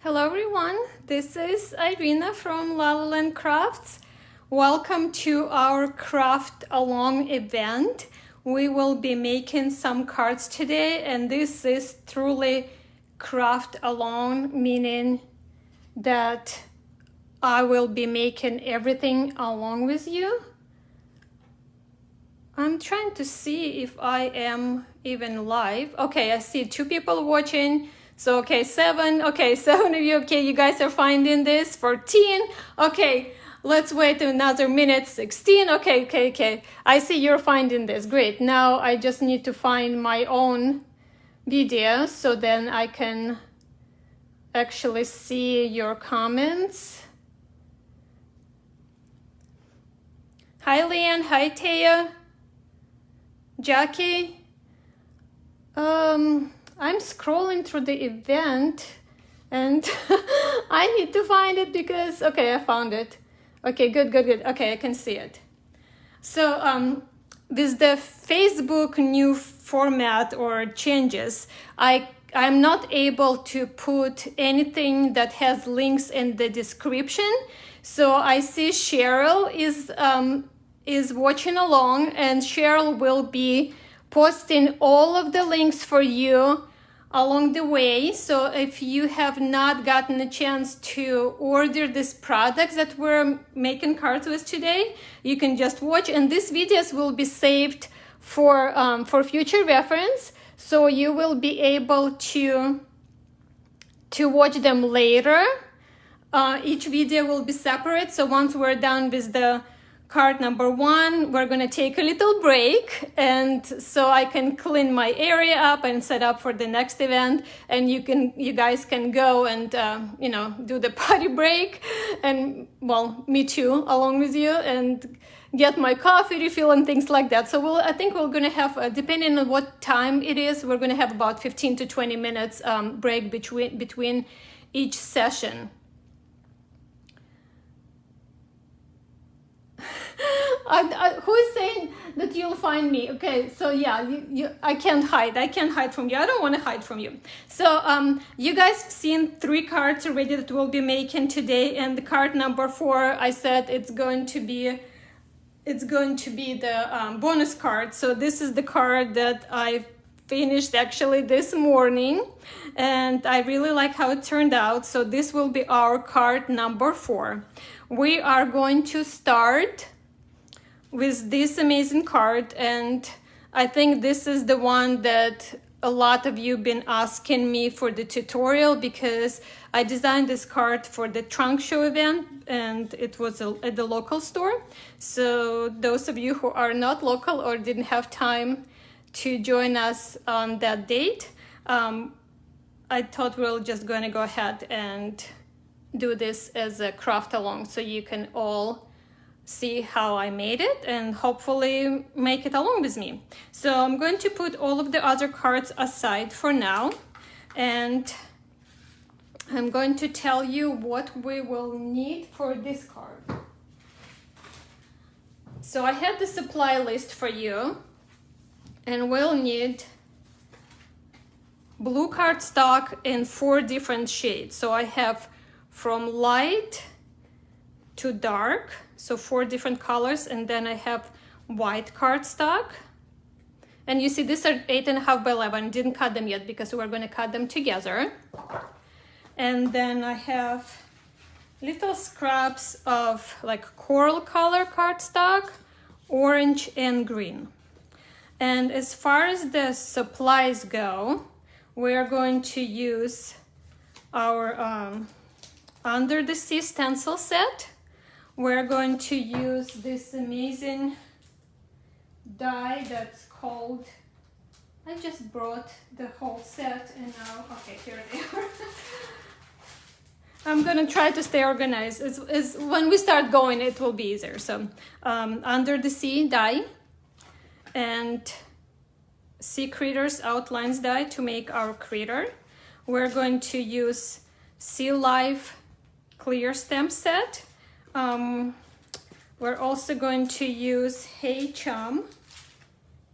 Hello everyone, this is Irina from La La Land Crafts. Welcome to our craft along event. We will be making some cards today, and this is truly craft along, meaning that I will be making everything along with you. I'm trying to see if I am even live. Okay, I see 2 people watching. So, okay, 7 of you. Okay, you guys are finding this. 14. Okay, let's wait another minute. 16. Okay. I see you're finding this. Great. Now I just need to find my own video so then I can actually see your comments. Hi, Leanne. Hi, Taya. Jackie. I'm scrolling through the event and I need to find it because, okay, I found it. Okay, good. Okay, I can see it. So with the Facebook new format or changes, I'm not able to put anything that has links in the description. So I see Cheryl is watching along, and Cheryl will be posting all of the links for you along the way. So if you have not gotten a chance to order these products that we're making cards with today, you can just watch, and these videos will be saved for future reference, so you will be able to watch them later. Each video will be separate, so once we're done with the card number 1, we're gonna take a little break, and so I can clean my area up and set up for the next event, and you guys can go and do the potty break, and well, me too, along with you, and get my coffee refill and things like that. So I think we're gonna have, depending on what time it is, we're gonna have about 15 to 20 minutes break between each session. Who is saying that you'll find me? Okay, so yeah, I can't hide from you. I don't want to hide from you. So you guys have seen 3 cards already that we'll be making today, and the card number 4, I said it's going to be the bonus card. So this is the card that I finished actually this morning, and I really like how it turned out. So this will be our card number 4. We are going to start with this amazing card, and I think this is the one that a lot of you been asking me for the tutorial, because I designed this card for the trunk show event, and it was at the local store. So those of you who are not local or didn't have time to join us on that date, I thought we're just going to go ahead and do this as a craft along, so you can all see how I made it and hopefully make it along with me. So I'm going to put all of the other cards aside for now, and I'm going to tell you what we will need for this card. So I have the supply list for you, and we'll need blue cardstock in 4 different shades. So I have from light to dark, so 4 different colors, and then I have white cardstock. And you see these are 8.5 by 11. Didn't cut them yet because we're going to cut them together. And then I have little scraps of like coral color cardstock, orange and green. And as far as the supplies go, we're going to use our Under the Sea stencil set. We're going to use this amazing die that's called, I just brought the whole set, and now, okay, here they are. I'm gonna try to stay organized. It's when we start going, it will be easier. So Under the Sea die and Sea Critters outlines die to make our critter. We're going to use Sea Life clear stamp set. We're also going to use Hey Chum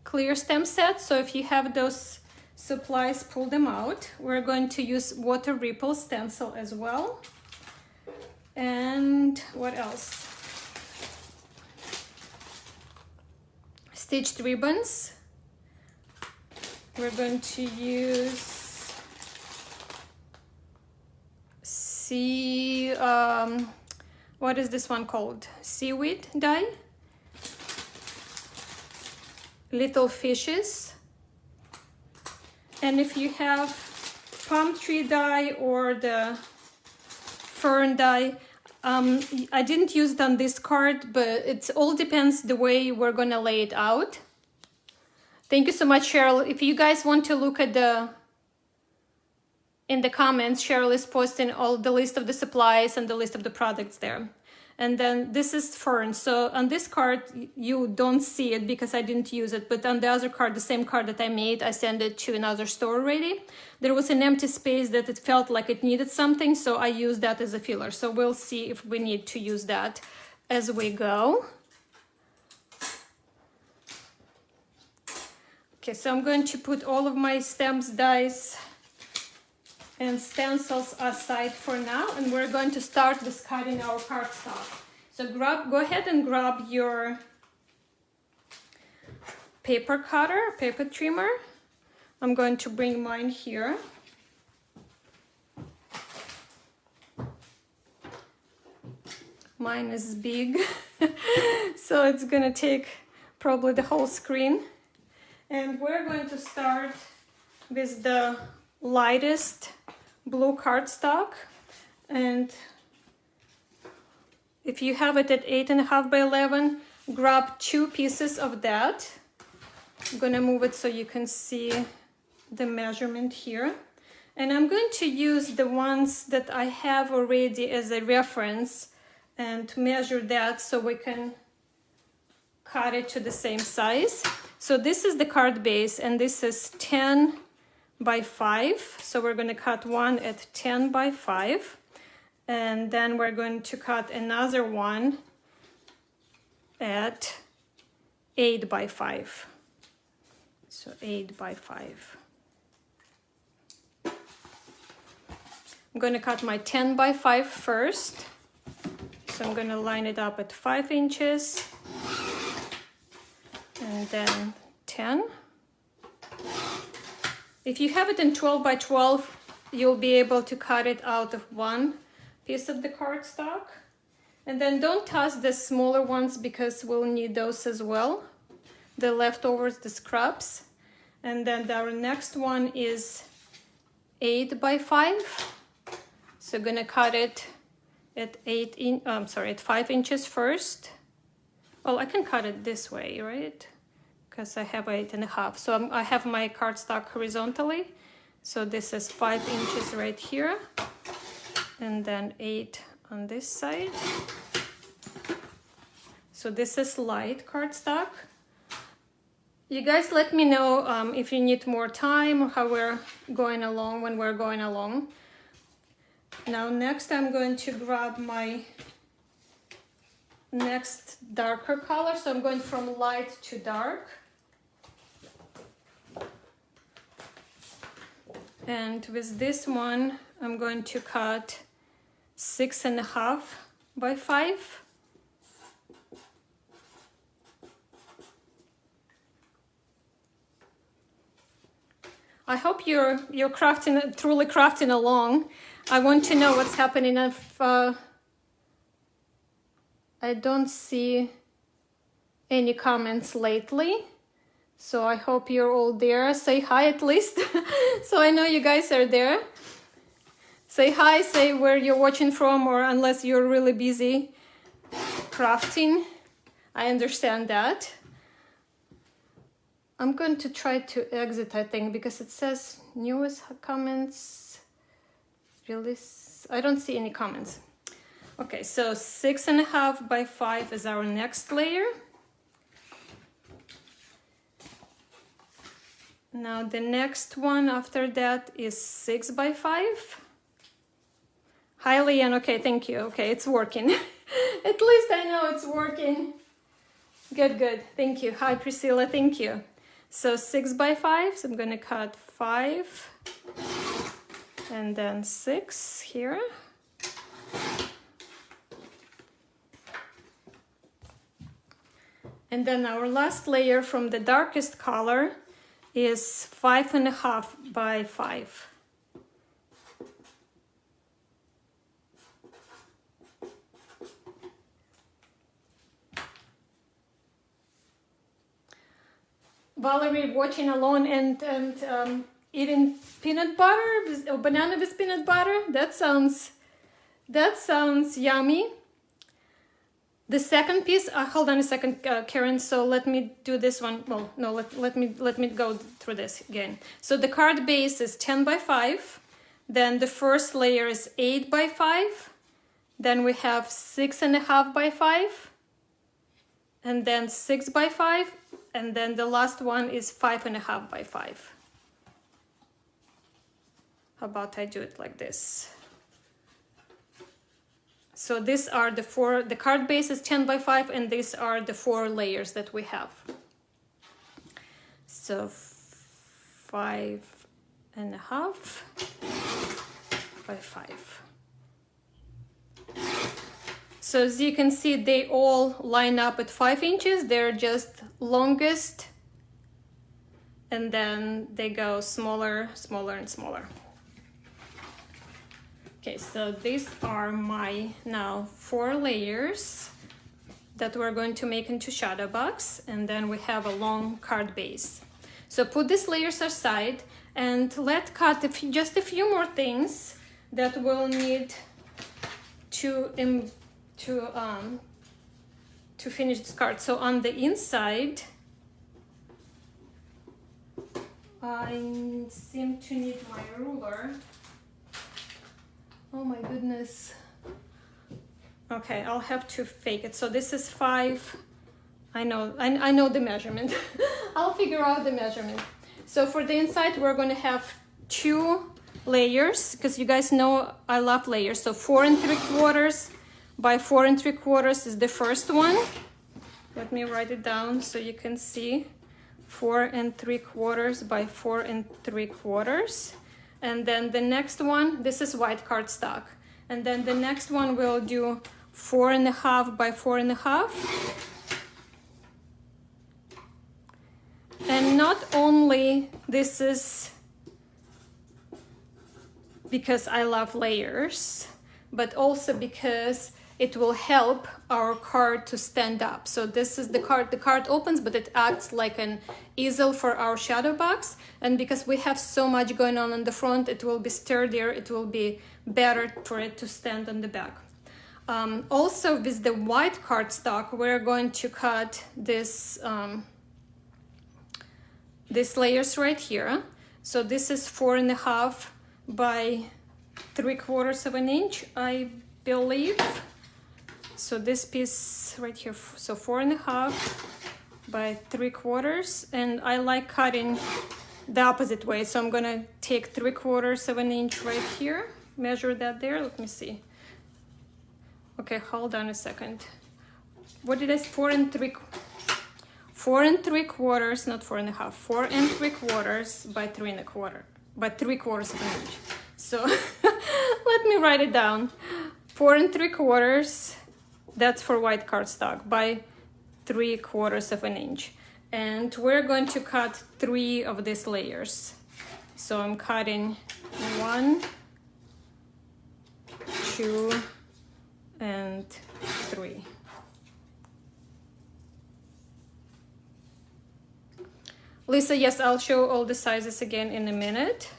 clear stamp set. So if you have those supplies, pull them out. We're going to use water ripple stencil as well. And what else? Stitched ribbons. We're going to use what is this one called? Seaweed dye. Little fishes. And if you have palm tree dye or the fern dye, I didn't use it on this card, but it all depends the way we're gonna lay it out. Thank you so much, Cheryl. If you guys want to look at in the comments, Cheryl is posting all the list of the supplies and the list of the products there. And then this is fern. So on this card, you don't see it because I didn't use it. But on the other card, the same card that I made, I sent it to another store already. There was an empty space that it felt like it needed something. So I used that as a filler. So we'll see if we need to use that as we go. Okay, so I'm going to put all of my stamps, dies, and stencils aside for now, and we're going to start with cutting our cardstock. So go ahead and grab your paper cutter, paper trimmer. I'm going to bring mine here. Mine is big, so it's gonna take probably the whole screen. And we're going to start with the lightest blue cardstock, and if you have it at 8.5 by 11, grab 2 pieces of that. I'm gonna move it so you can see the measurement here, and I'm going to use the ones that I have already as a reference and measure that so we can cut it to the same size. So this is the card base, and this is 10 by 5. So we're going to cut one at 10 by 5. And then we're going to cut another one at 8 by 5. So 8 by 5. I'm going to cut my 10 by 5 first. So I'm going to line it up at 5 inches. And then 10. If you have it in 12 by 12, you'll be able to cut it out of one piece of the cardstock. And then don't toss the smaller ones because we'll need those as well. The leftovers, the scraps. And then our next one is 8 by 5. So gonna cut it at 5 inches first. Well, I can cut it this way, right? Because I have 8.5. So I have my cardstock horizontally. So this is 5 inches right here. And then 8 on this side. So this is light cardstock. You guys let me know if you need more time or how we're going along when we're going along. Now next I'm going to grab my next darker color. So I'm going from light to dark. And with this one, I'm going to cut 6.5 by 5. I hope you're crafting, truly crafting along. I want to know what's happening if I don't see any comments lately. So I hope you're all there. Say hi at least. So I know you guys are there. Say hi, say where you're watching from, or unless you're really busy crafting. I understand that. I'm going to try to exit, I think, because it says newest comments. Release. I don't see any comments. Okay, so 6.5 by 5 is our next layer. Now the next one after that is 6 by 5. Hi, Leanne. Okay, thank you. Okay, it's working. At least I know it's working. Good, good. Thank you. Hi, Priscilla. Thank you. So 6 by 5, so I'm gonna cut 5 and then 6 here. And then our last layer from the darkest color is 5.5 by 5. Valerie watching alone and eating peanut butter, or banana with peanut butter. That sounds yummy. The second piece, hold on a second, Karen. So let me do this one. Well, no, let me go through this again. So the card base is 10 by 5. Then the first layer is 8 by 5. Then we have 6.5 by 5. And then 6 by 5. And then the last one is 5.5 by 5. How about I do it like this? So these are the four, the card base is 10 by 5, and these are the 4 layers that we have. So 5.5 by 5. So as you can see, they all line up at 5 inches. They're just longest, and then they go smaller, smaller, and smaller. Okay, so these are my now 4 layers that we're going to make into shadow box, and then we have a long card base. So put these layers aside and let's cut just a few more things that we'll need to finish this card. So on the inside, I seem to need my ruler. Oh my goodness. Okay, I'll have to fake it. So this is 5. I know the measurement. I'll figure out the measurement. So for the inside, we're going to have 2 layers, because you guys know I love layers. So 4 3/4 by 4 3/4 is the first one. Let me write it down so you can see. 4 3/4 by 4 3/4. And then the next one, this is white cardstock. And then the next one we'll do 4.5 by 4.5. And not only this is because I love layers, but also because it will help our card to stand up. So this is the card opens, but it acts like an easel for our shadow box. And because we have so much going on the front, it will be sturdier, it will be better for it to stand on the back. Also with the white cardstock, we're going to cut this, these layers right here. So this is 4.5 by 3/4 of an inch, I believe. So this piece right here, so 4.5 by 3/4, and I like cutting the opposite way. So I'm gonna take 3/4 of an inch right here, measure that there. Let me see. Okay, hold on a second. What did I say? 4 3/4, not 4.5. 4 3/4 by 3.25, by 3/4 of an inch. So let me write it down. 4 3/4. That's for white cardstock, by 3/4 of an inch. And we're going to cut 3 of these layers. So I'm cutting 1, 2, and 3. Lisa, yes, I'll show all the sizes again in a minute.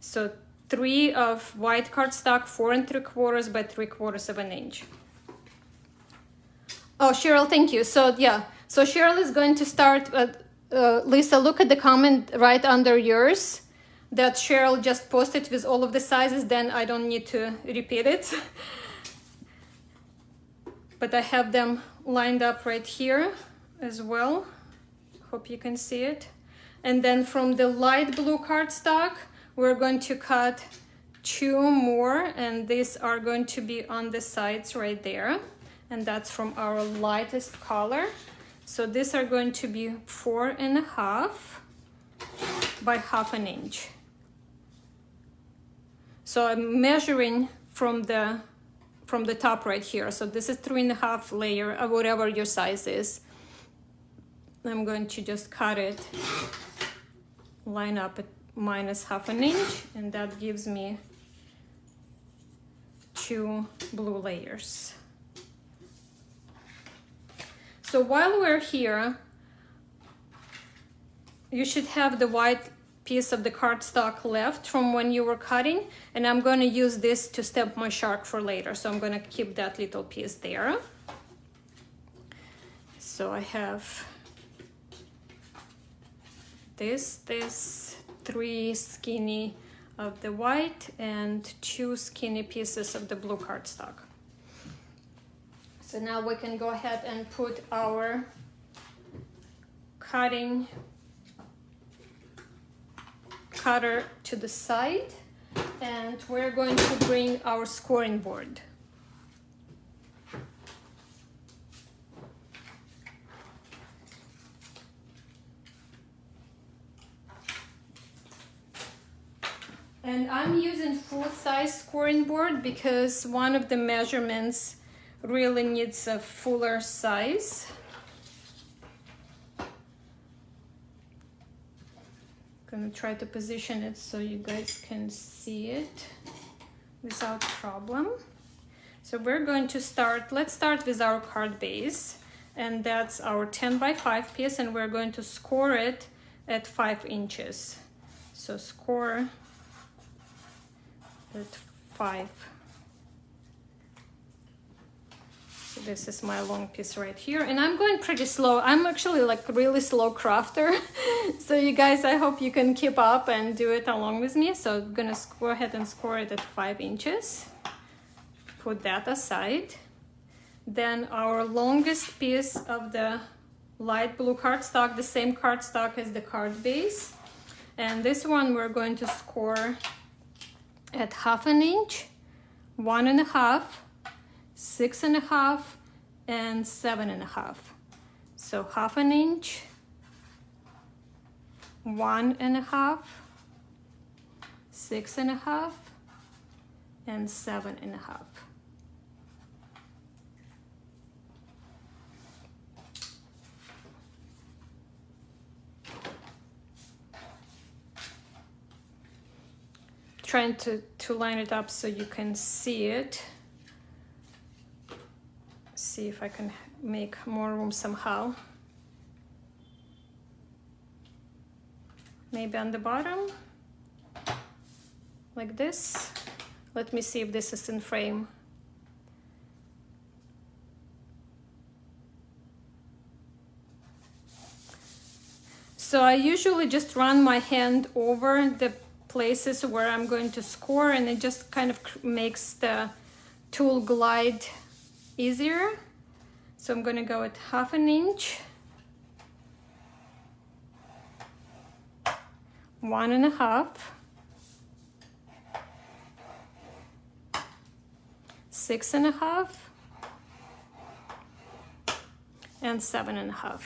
So 3 of white cardstock, 4 3/4 by 3/4 of an inch. Oh, Cheryl, thank you. So yeah, so Cheryl is going to start, Lisa, look at the comment right under yours that Cheryl just posted with all of the sizes, then I don't need to repeat it. But I have them lined up right here as well. Hope you can see it. And then from the light blue cardstock, we're going to cut 2 more, and these are going to be on the sides right there. And that's from our lightest color. So these are going to be 4.5 by 1/2 inch. So I'm measuring from the top right here. So this is 3.5 layer, or whatever your size is. I'm going to just cut it, line up at -1/2 inch, and that gives me 2 blue layers. So while we're here, you should have the white piece of the cardstock left from when you were cutting, and I'm going to use this to stamp my shark for later. So I'm going to keep that little piece there. So I have this 3 skinny of the white and 2 skinny pieces of the blue cardstock. So now we can go ahead and put our cutter to the side, and we're going to bring our scoring board. And I'm using full-size scoring board because one of the measurements really needs a fuller size. Gonna try to position it so you guys can see it without problem. So we're going to start, let's start with our card base, and that's our 10 by 5 piece, and we're going to score it at 5 inches. So score at 5. So this is my long piece right here, and I'm going pretty slow. I'm actually like really slow crafter. So you guys, I hope you can keep up and do it along with me. So I'm gonna go ahead and score it at 5 inches. Put that aside. Then our longest piece of the light blue cardstock, the same cardstock as the card base. And this one we're going to score at 1/2 inch, 1.5, 6.5, and 7.5. So 1/2 inch, 1.5, 6.5, and 7.5. Trying to line it up so you can see it. See if I can make more room somehow. Maybe on the bottom, like this. Let me see if this is in frame. So I usually just run my hand over the places where I'm going to score, and it just kind of makes the tool glide easier. So I'm going to go at 1/2 inch, 1.5, 6.5, and 7.5.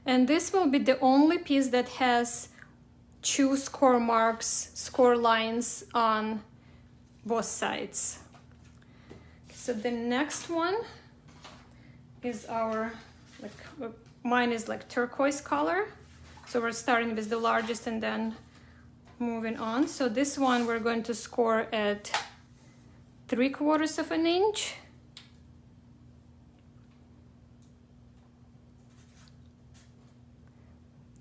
And this will be the only piece that has 2 score marks, score lines on both sides. So the next one is our, mine is like turquoise color. So we're starting with the largest and then moving on. So this one we're going to score at 3/4 inch.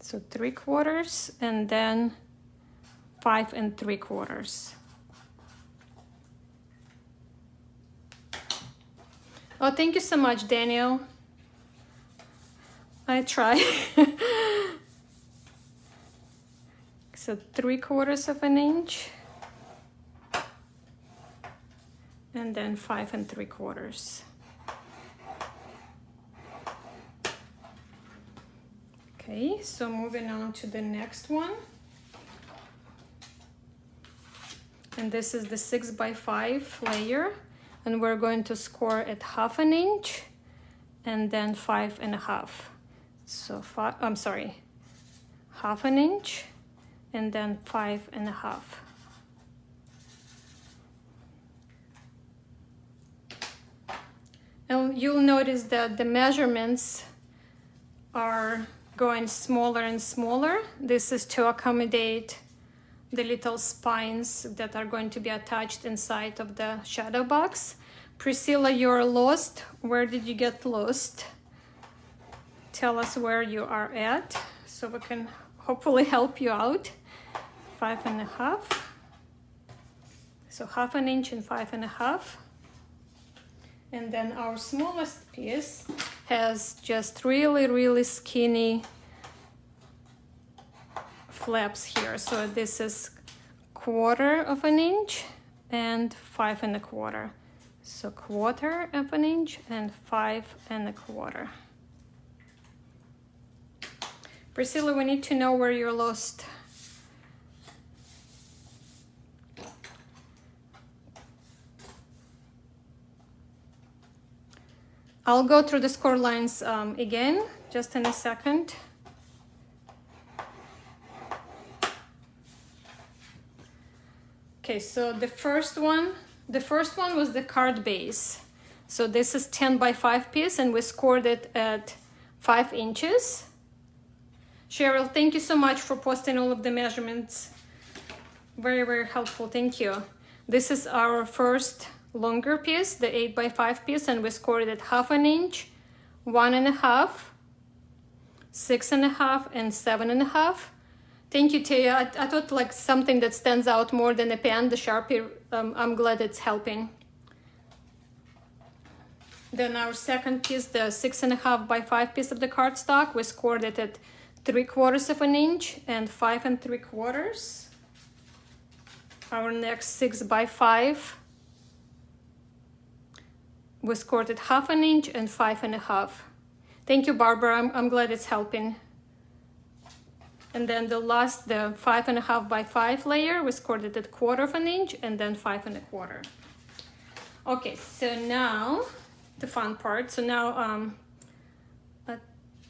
So 3/4, and then 5 3/4. Oh, thank you so much, Daniel. I try. So 3/4 inch, and then 5 3/4. Okay, so moving on to the next one. And this is the 6 by 5 layer. and we're going to score at 1/2 inch and then 5.5. So 1/2 inch and then 5.5. And you'll notice that the measurements are going smaller and smaller. This is to accommodate the little spines that are going to be attached inside of the shadow box. Priscilla, you're lost. Where did you get lost? Tell us where you are at so we can hopefully help you out. 5.5. So 1/2 inch and 5.5. And then our smallest piece has just really skinny flaps here. So this is 1/4 inch and 5.25. So 1/4 inch and 5.25. Priscilla, we need to know where you're lost. I'll go through the score lines again, just in a second. Okay, so the first one was the card base. So this is 10 by 5 piece, and we scored it at 5 inches. Cheryl, thank you so much for posting all of the measurements. Very helpful, thank you. This is our first longer piece, the 8 by 5 piece, and we scored it 1/2 inch, 1.5, 6.5, and 7.5. Thank you, Taya. I thought like something that stands out more than a pen, the Sharpie. I'm glad it's helping. Then our second piece, the 6.5 by 5 piece of the cardstock, we scored it at 3/4 inch and 5.75. Our next 6 by 5, we scored it 1/2 inch and 5.5. Thank you, Barbara. I'm glad it's helping. And then the last, the 5.5 by 5 layer, we scored it at 1/4 inch and then 5.25. Okay, so now the fun part. So now I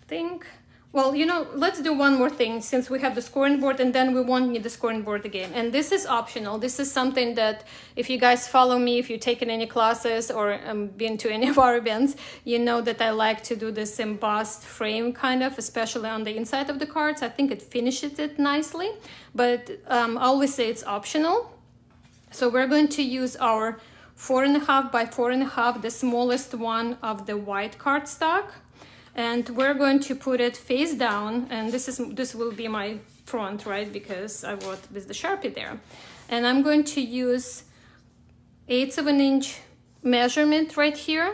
think, well, you know, let's do one more thing since we have the scoring board, and then we won't need the scoring board again. And this is optional. This is something that if you guys follow me, if you've taken any classes or been to any of our events, you know that I like to do this embossed frame kind of, especially on the inside of the cards. I think it finishes it nicely, but I always say it's optional. So we're going to use our 4.5 by 4.5, the smallest one of the white cardstock. And we're going to put it face down, and this will be my front, right, because I wrote with the Sharpie there. And I'm going to use 1/8 inch measurement right here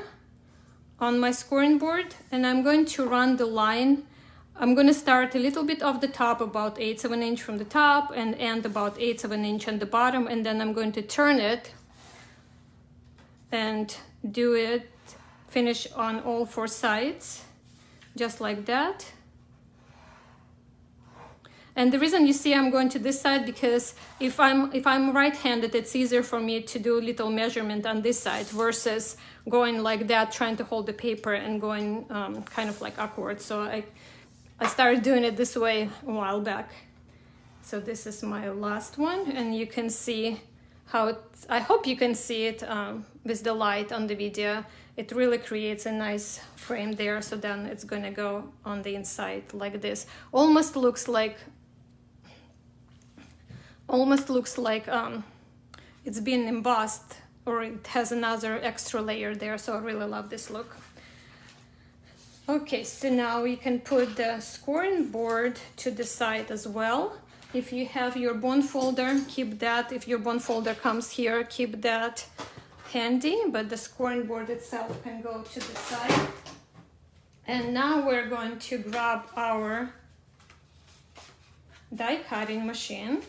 on my scoring board, and I'm going to run the line. I'm going to start a little bit off the top, about 1/8 inch from the top, and end about 1/8 inch on the bottom, and then I'm going to turn it and do it, finish on all 4 sides. Just like that. And the reason you see I'm going to this side, because if I'm right-handed, it's easier for me to do a little measurement on this side versus going like that, trying to hold the paper and going kind of like awkward. So I started doing it this way a while back. So this is my last one, and you can see how it, I hope you can see it with the light on the video. It really creates a nice frame there. So then it's gonna go on the inside like this. Almost looks like it's been embossed, or it has another extra layer there. So I really love this look. Okay, so now you can put the scoring board to the side as well. If you have your bond folder, keep that. If your bond folder comes here, keep that handy, but the scoring board itself can go to the side. And now we're going to grab our die cutting machine,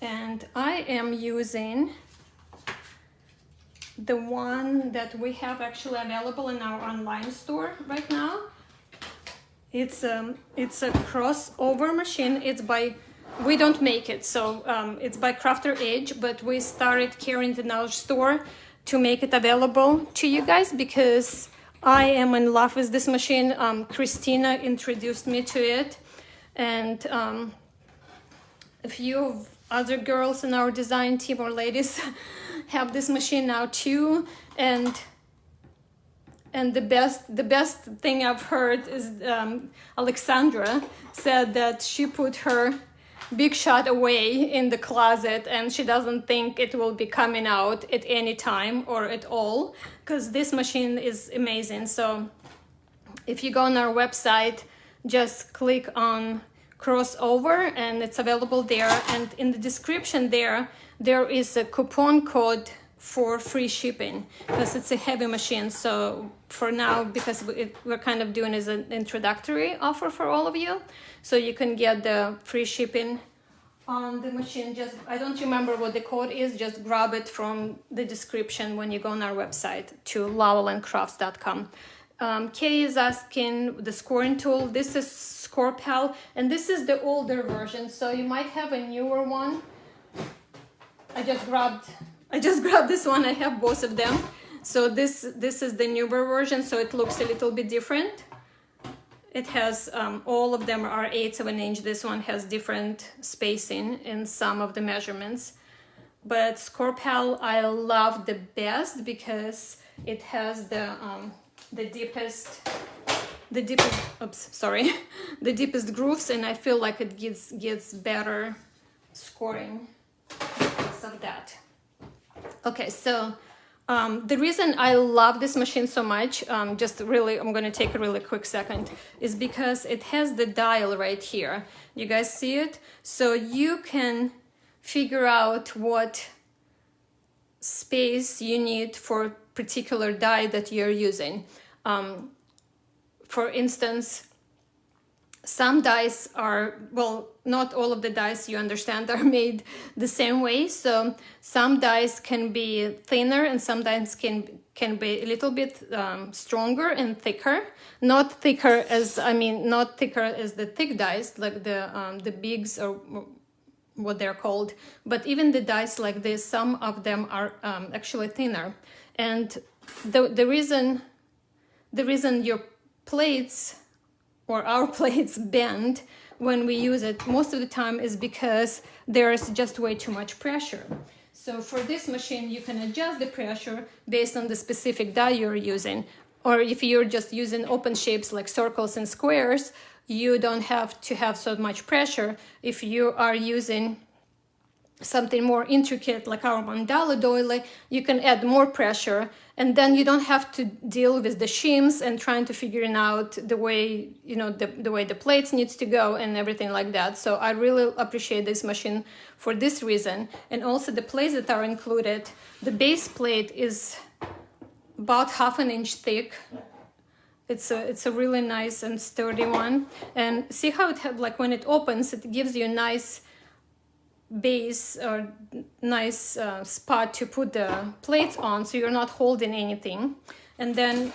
and I am using the one that we have actually available in our online store right now. It's a crossover machine. It's by we don't make it, so it's by Crafter Edge, but we started carrying it in our store to make it available to you guys because I am in love with this machine. Christina introduced me to it, and a few other girls in our design team or ladies have this machine now too. And the best thing I've heard is Alexandra said that she put her Big Shot away in the closet and she doesn't think it will be coming out at any time or at all, because this machine is amazing. So if you go on our website, just click on crossover and it's available there, and in the description there is a coupon code for free shipping because it's a heavy machine. So for now, because we're kind of doing as an introductory offer for all of you, so you can get the free shipping on the machine. Just, I don't remember what the code is, just grab it from the description when you go on our website to lalalandcrafts.com. Kay is asking the scoring tool. This is Scorpal, and this is the older version, so you might have a newer one. I just grabbed this one. I have both of them. So this is the newer version, so it looks a little bit different. It has all of them are 1/8 of an inch. This one has different spacing in some of the measurements, but Scorpal I love the best because it has the deepest grooves, and I feel like it gets better scoring because of that. Okay, so the reason I love this machine so much, I'm going to take a really quick second, is because it has the dial right here. You guys see it? So you can figure out what space you need for particular die that you're using. For instance, some dies are, well, not all of the dies, you understand, are made the same way. So some dies can be thinner and some dies can be a little bit stronger and thicker. Not thicker as the thick dies, like the bigs or what they're called. But even the dies like this, some of them are actually thinner. And the reason your plates or our plates bend when we use it most of the time is because there's just way too much pressure. So for this machine, you can adjust the pressure based on the specific die you're using. Or if you're just using open shapes like circles and squares, you don't have to have so much pressure. If you are using something more intricate like our mandala doily, you can add more pressure, and then you don't have to deal with the shims and trying to figure out the way, the way the plates needs to go and everything like that. So I really appreciate this machine for this reason. And also the plates that are included, the base plate is about 1/2 inch thick. It's a really nice and sturdy one. And see how it had, like when it opens, it gives you a nice base or nice spot to put the plates on, so you're not holding anything. And then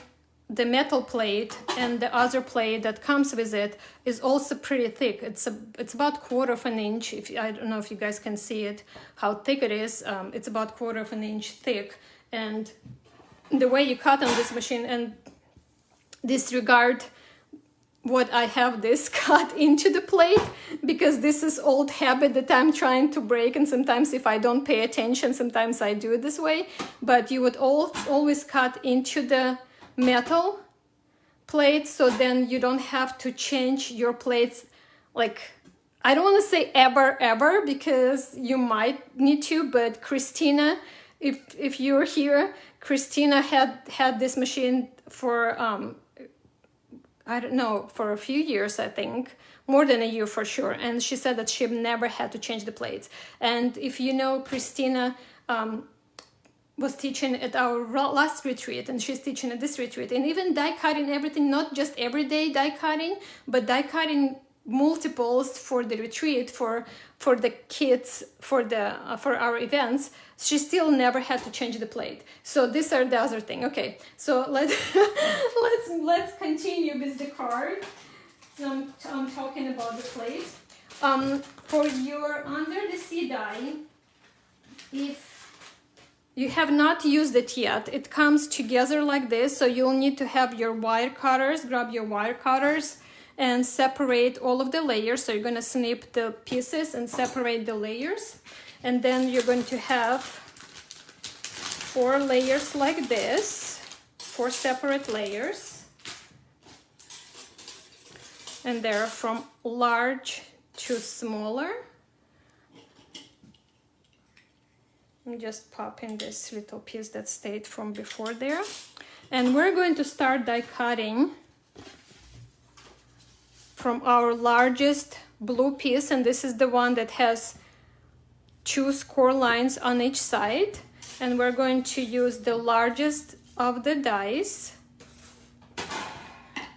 the metal plate and the other plate that comes with it is also pretty thick. It's about 1/4 inch. I don't know if you guys can see it, how thick it is. It's about 1/4 inch thick. And the way you cut on this machine, and disregard what I have this cut into the plate, because this is old habit that I'm trying to break, and sometimes if I don't pay attention, sometimes I do it this way. But you would always cut into the metal plate, so then you don't have to change your plates. Like, I don't want to say ever, because you might need to, but Christina, if you're here, Christina had this machine for I don't know, for a few years, I think, more than a year for sure. And she said that she never had to change the plates. And if you know, Christina was teaching at our last retreat, and she's teaching at this retreat. And even die cutting everything, not just everyday die cutting, but die cutting multiples for the retreat, for the kids, for our events. She still never had to change the plate. So these are the other thing. Okay, so let's continue with the card. So I'm talking about the plates. For your under the sea die, if you have not used it yet, it comes together like this, so you'll need to have your wire cutters, grab your wire cutters and separate all of the layers. So you're going to snip the pieces and separate the layers, and then you're going to have 4 layers like this, 4 separate layers, and they're from large to smaller. I'm just popping this little piece that stayed from before there, and we're going to start die cutting from our largest blue piece, and this is the one that has 2 score lines on each side, and we're going to use the largest of the dies.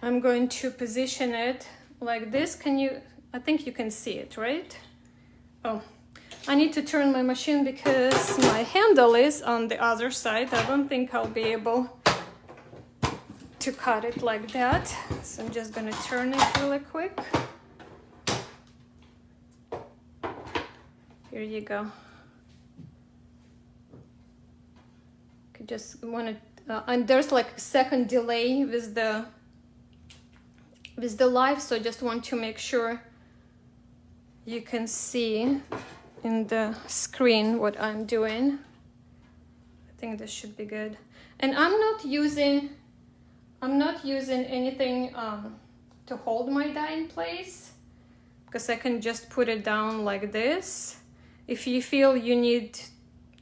I'm going to position it like this. I think you can see it, right? Oh, I need to turn my machine because my handle is on the other side. I don't think I'll be able to cut it like that. So I'm just gonna turn it really quick. Here you go. I just want to, and there's like a second delay with the live, so I just want to make sure you can see in the screen what I'm doing. I think this should be good. And I'm not using anything to hold my die in place, because I can just put it down like this. If you feel you need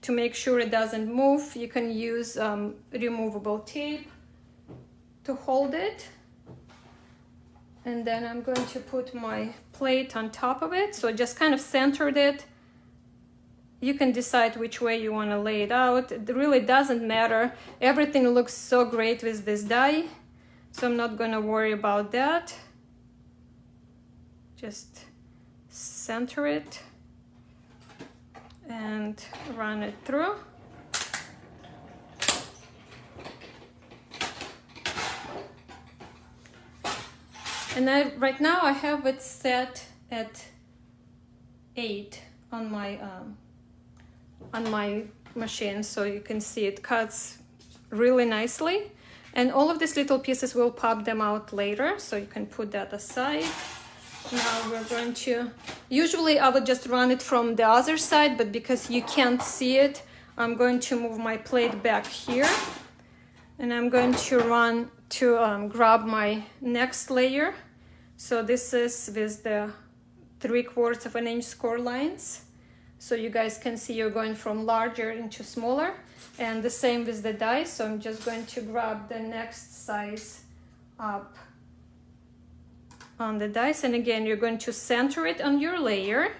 to make sure it doesn't move, you can use removable tape to hold it. And then I'm going to put my plate on top of it. So I just kind of centered it. You can decide which way you want to lay it out. It really doesn't matter. Everything looks so great with this die, so I'm not going to worry about that. Just center it and run it through. And right now I have it set at 8 on my machine, so you can see it cuts really nicely. And all of these little pieces, will pop them out later, so you can put that aside. Now we're going to, usually I would just run it from the other side, but because you can't see it, I'm going to move my plate back here, and I'm going to grab my next layer. So this is with the 3/4 of an inch score lines. So you guys can see you're going from larger into smaller, and the same with the dies. So I'm just going to grab the next size up on the dies, and again you're going to center it on your layer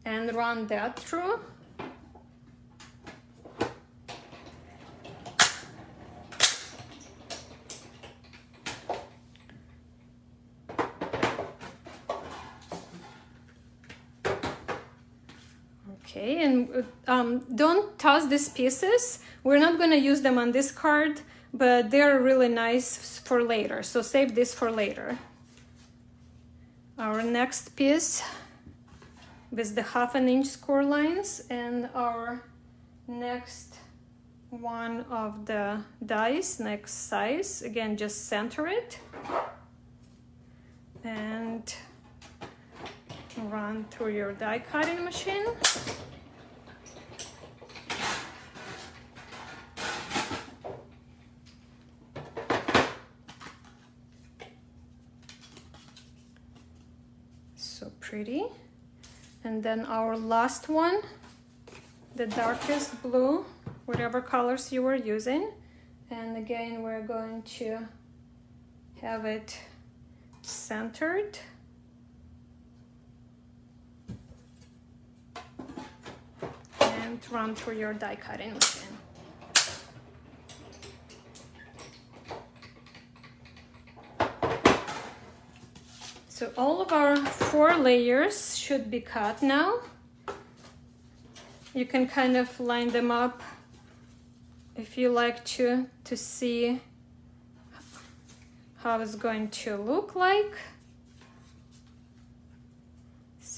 and run that through. Okay, and don't toss these pieces. We're not going to use them on this card, but they're really nice for later, so save this for later. Our next piece with the 1/2 inch score lines, and our next one of the dies, next size. Again, just center it and run through your die cutting machine. So pretty. And then our last one, the darkest blue, whatever colors you were using. And again, we're going to have it centered. And run through your die cutting machine. So all of our 4 layers should be cut now. You can kind of line them up if you like to see how it's going to look like.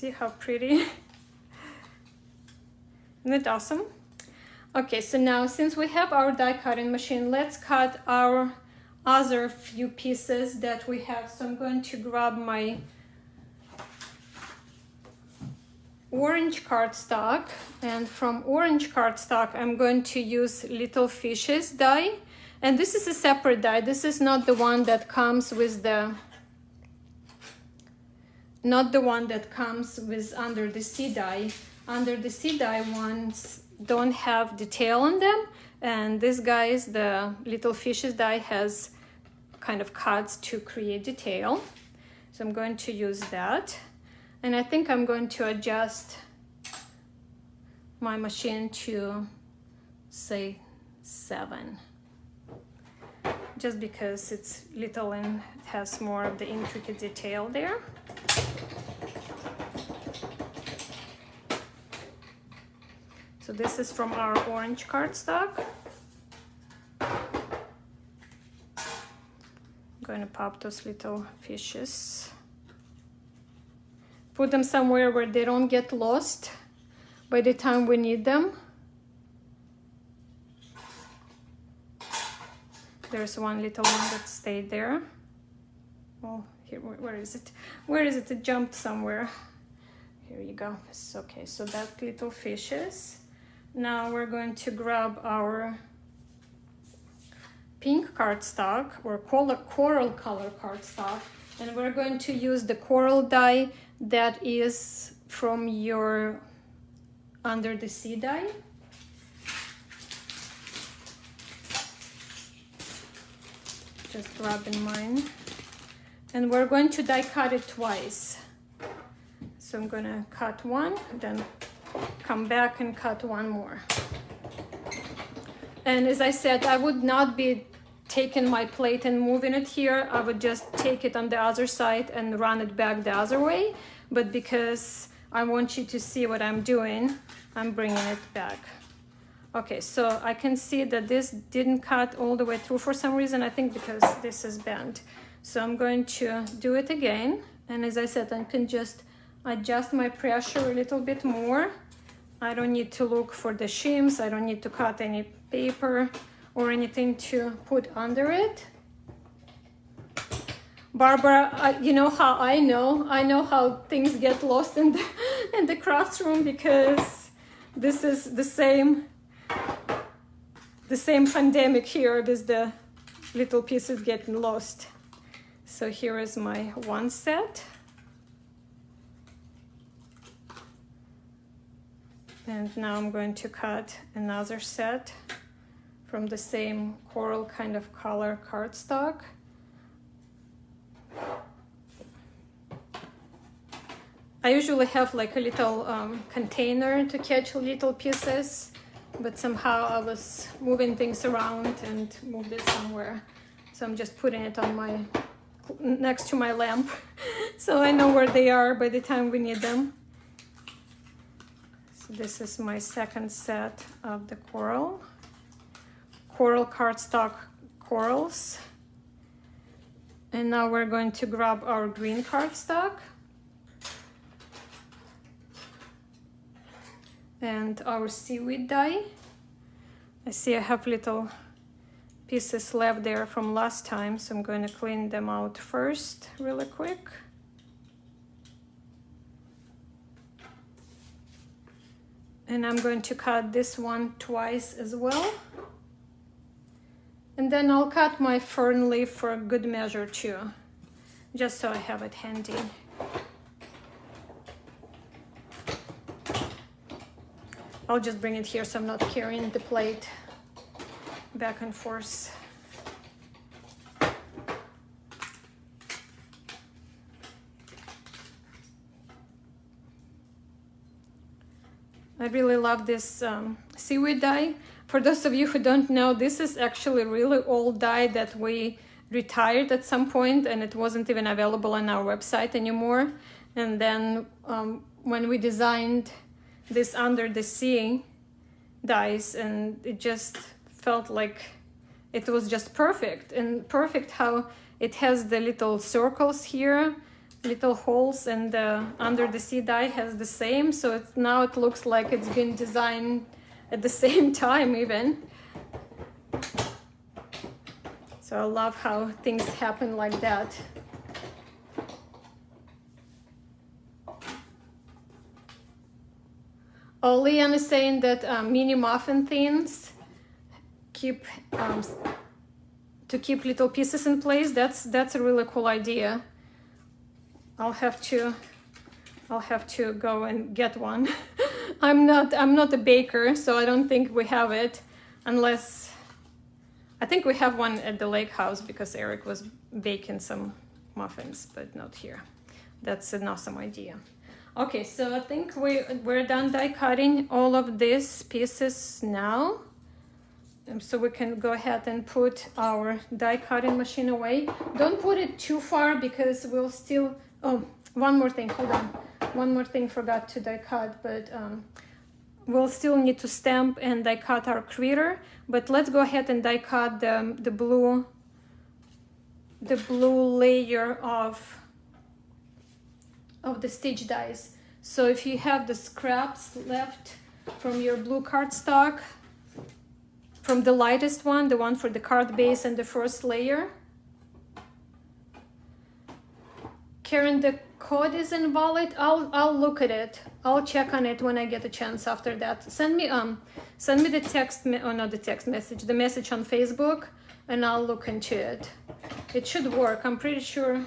See how pretty? Isn't it awesome? Okay, so now since we have our die cutting machine, let's cut our other few pieces that we have. So I'm going to grab my orange cardstock, and from orange cardstock I'm going to use little fishes die, and this is a separate die. This is not the one that comes with the under the sea die. Under the sea die ones don't have detail on them, and this guy's, the little fishes die, has kind of cuts to create detail. So I'm going to use that, and I think I'm going to adjust my machine to say 7, just because it's little and has more of the intricate detail there. So this is from our orange cardstock. I'm going to pop those little fishes. Put them somewhere where they don't get lost by the time we need them. There's one little one that stayed there. Oh, here, where is it? Where is it? It jumped somewhere. Here you go. It's okay, so that little fishes. Now we're going to grab our pink cardstock, or coral color cardstock, and we're going to use the coral die that is from your under the sea die. Just grabbing mine, and we're going to die cut it twice. So I'm gonna cut one, then come back and cut one more. And as I said, I would not be taking my plate and moving it here. I would just take it on the other side and run it back the other way. But because I want you to see what I'm doing, I'm bringing it back. Okay, so I can see that this didn't cut all the way through for some reason. I think because this is bent. So I'm going to do it again. And as I said, I can just adjust my pressure a little bit more. I don't need to look for the shims. I don't need to cut any paper or anything to put under it. Barbara, you know how I know how things get lost in the crafts room, because this is the same pandemic here with the little pieces getting lost. So here is my one set. And now I'm going to cut another set from the same coral kind of color cardstock. I usually have like a little container to catch little pieces, but somehow I was moving things around and moved it somewhere. So I'm just putting it on my next to my lamp so I know where they are by the time we need them. So this is my second set of the coral cardstock corals. And now we're going to grab our green cardstock and our seaweed die. I see I have little pieces left there from last time, so I'm going to clean them out first really quick. And I'm going to cut this one twice as well. And then I'll cut my fern leaf for good measure too, just so I have it handy. I'll just bring it here so I'm not carrying the plate back and forth. I really love this seaweed dye. For those of you who don't know, this is actually really old dye that we retired at some point, and it wasn't even available on our website anymore. And then when we designed this under the sea dyes, and it just felt like it was just perfect, and perfect how it has the little circles here little holes, and the under the sea die has the same, so now it looks like it's been designed at the same time even. So I love how things happen like that. Oh, Leanne is saying that mini muffin tins keep to keep little pieces in place. That's a really cool idea. I'll have to go and get one. I'm not a baker, so I don't think we have it, unless I think we have one at the lake house because Eric was baking some muffins, but not here. That's an awesome idea. Okay, so I think we're done die cutting all of these pieces now. So we can go ahead and put our die cutting machine away. Don't put it too far because we'll still, oh, one more thing, hold on. One more thing, forgot to die cut, but we'll still need to stamp and die cut our critter. But let's go ahead and die cut the blue layer of the stitch dies. So if you have the scraps left from your blue cardstock, from the lightest one, the one for the card base and the first layer. Karen, the code is invalid. I'll look at it. I'll check on it when I get a chance after that. Send me the text, not the text message, the message on Facebook, and I'll look into it. It should work. I'm pretty sure.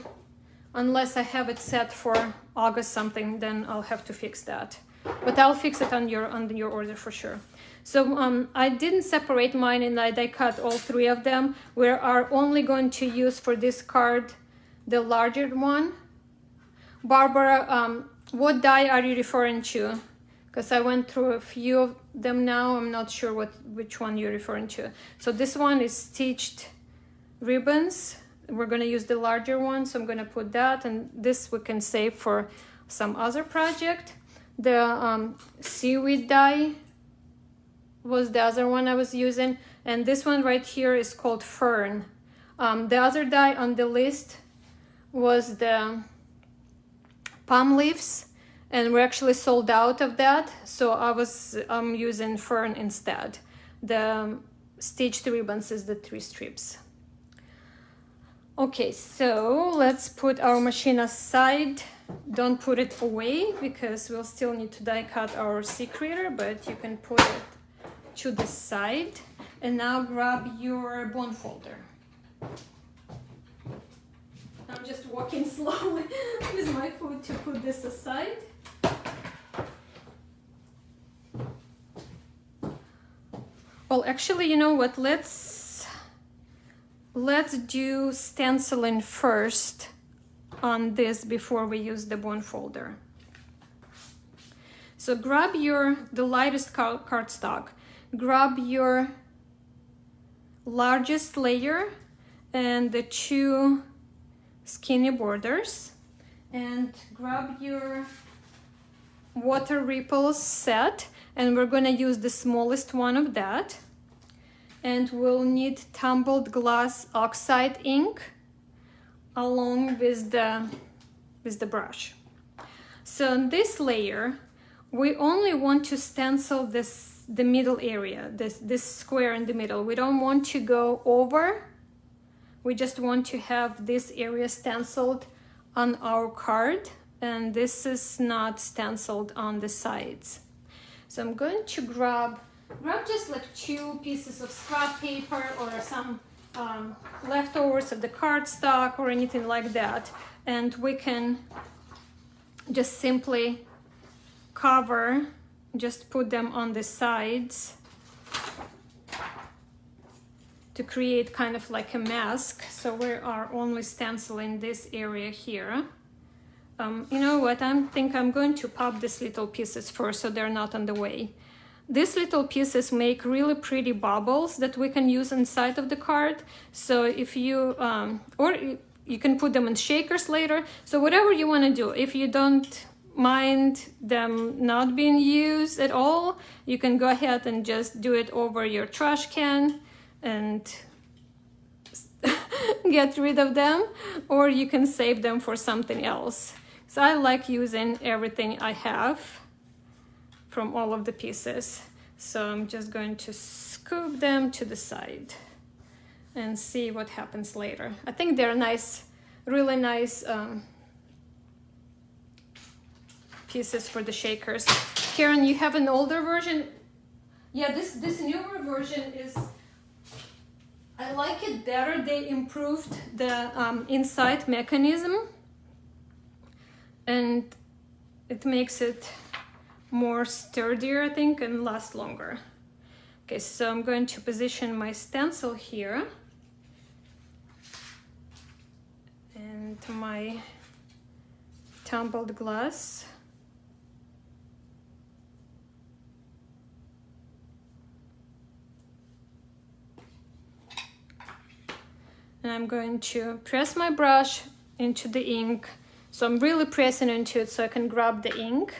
Unless I have it set for August something, then I'll have to fix that. But I'll fix it on your order for sure. So I didn't separate mine and I die cut all three of them. We are only going to use for this card the larger one. Barbara, what die are you referring to? Because I went through a few of them now. I'm not sure which one you're referring to. So this one is stitched ribbons. We're going to use the larger one, so I'm going to put that, and this we can save for some other project. The seaweed die was the other one I was using, and this one right here is called fern. The other die on the list was the palm leaves, and we're actually sold out of that, so I'm using fern instead. The stitched ribbons is the 3 strips. Okay, so let's put our machine aside. Don't put it away because we'll still need to die cut our sea critter, but you can put it to the side. And now grab your bone folder. I'm just walking slowly with my foot to put this aside. Well, actually, you know what? Let's do stenciling first on this before we use the bone folder. So grab the lightest cardstock, grab your largest layer and the 2 skinny borders, and grab your water ripples set, and we're going to use the smallest one of that. And we'll need tumbled glass oxide ink along with the brush. So in this layer, we only want to stencil the middle area, this square in the middle. We don't want to go over. We just want to have this area stenciled on our card, and this is not stenciled on the sides. So I'm going to grab just like 2 pieces of scrap paper or some leftovers of the cardstock or anything like that, and we can just simply cover, just put them on the sides to create kind of like a mask. So we are only stenciling this area here. You know what, I think I'm going to pop these little pieces first so they're not on the way. These little pieces make really pretty bubbles that we can use inside of the card. So if you, or you can put them in shakers later. So whatever you want to do, if you don't mind them not being used at all, you can go ahead and just do it over your trash can and get rid of them, or you can save them for something else. So I like using everything I have from all of the pieces. So I'm just going to scoop them to the side and see what happens later. I think they're nice, really nice pieces for the shakers. Karen, you have an older version? Yeah, this newer version is, I like it better. They improved the inside mechanism, and it makes it more sturdier, I think, and last longer. Okay, so I'm going to position my stencil here and my tumbled glass. And I'm going to press my brush into the ink. So I'm really pressing into it so I can grab the ink.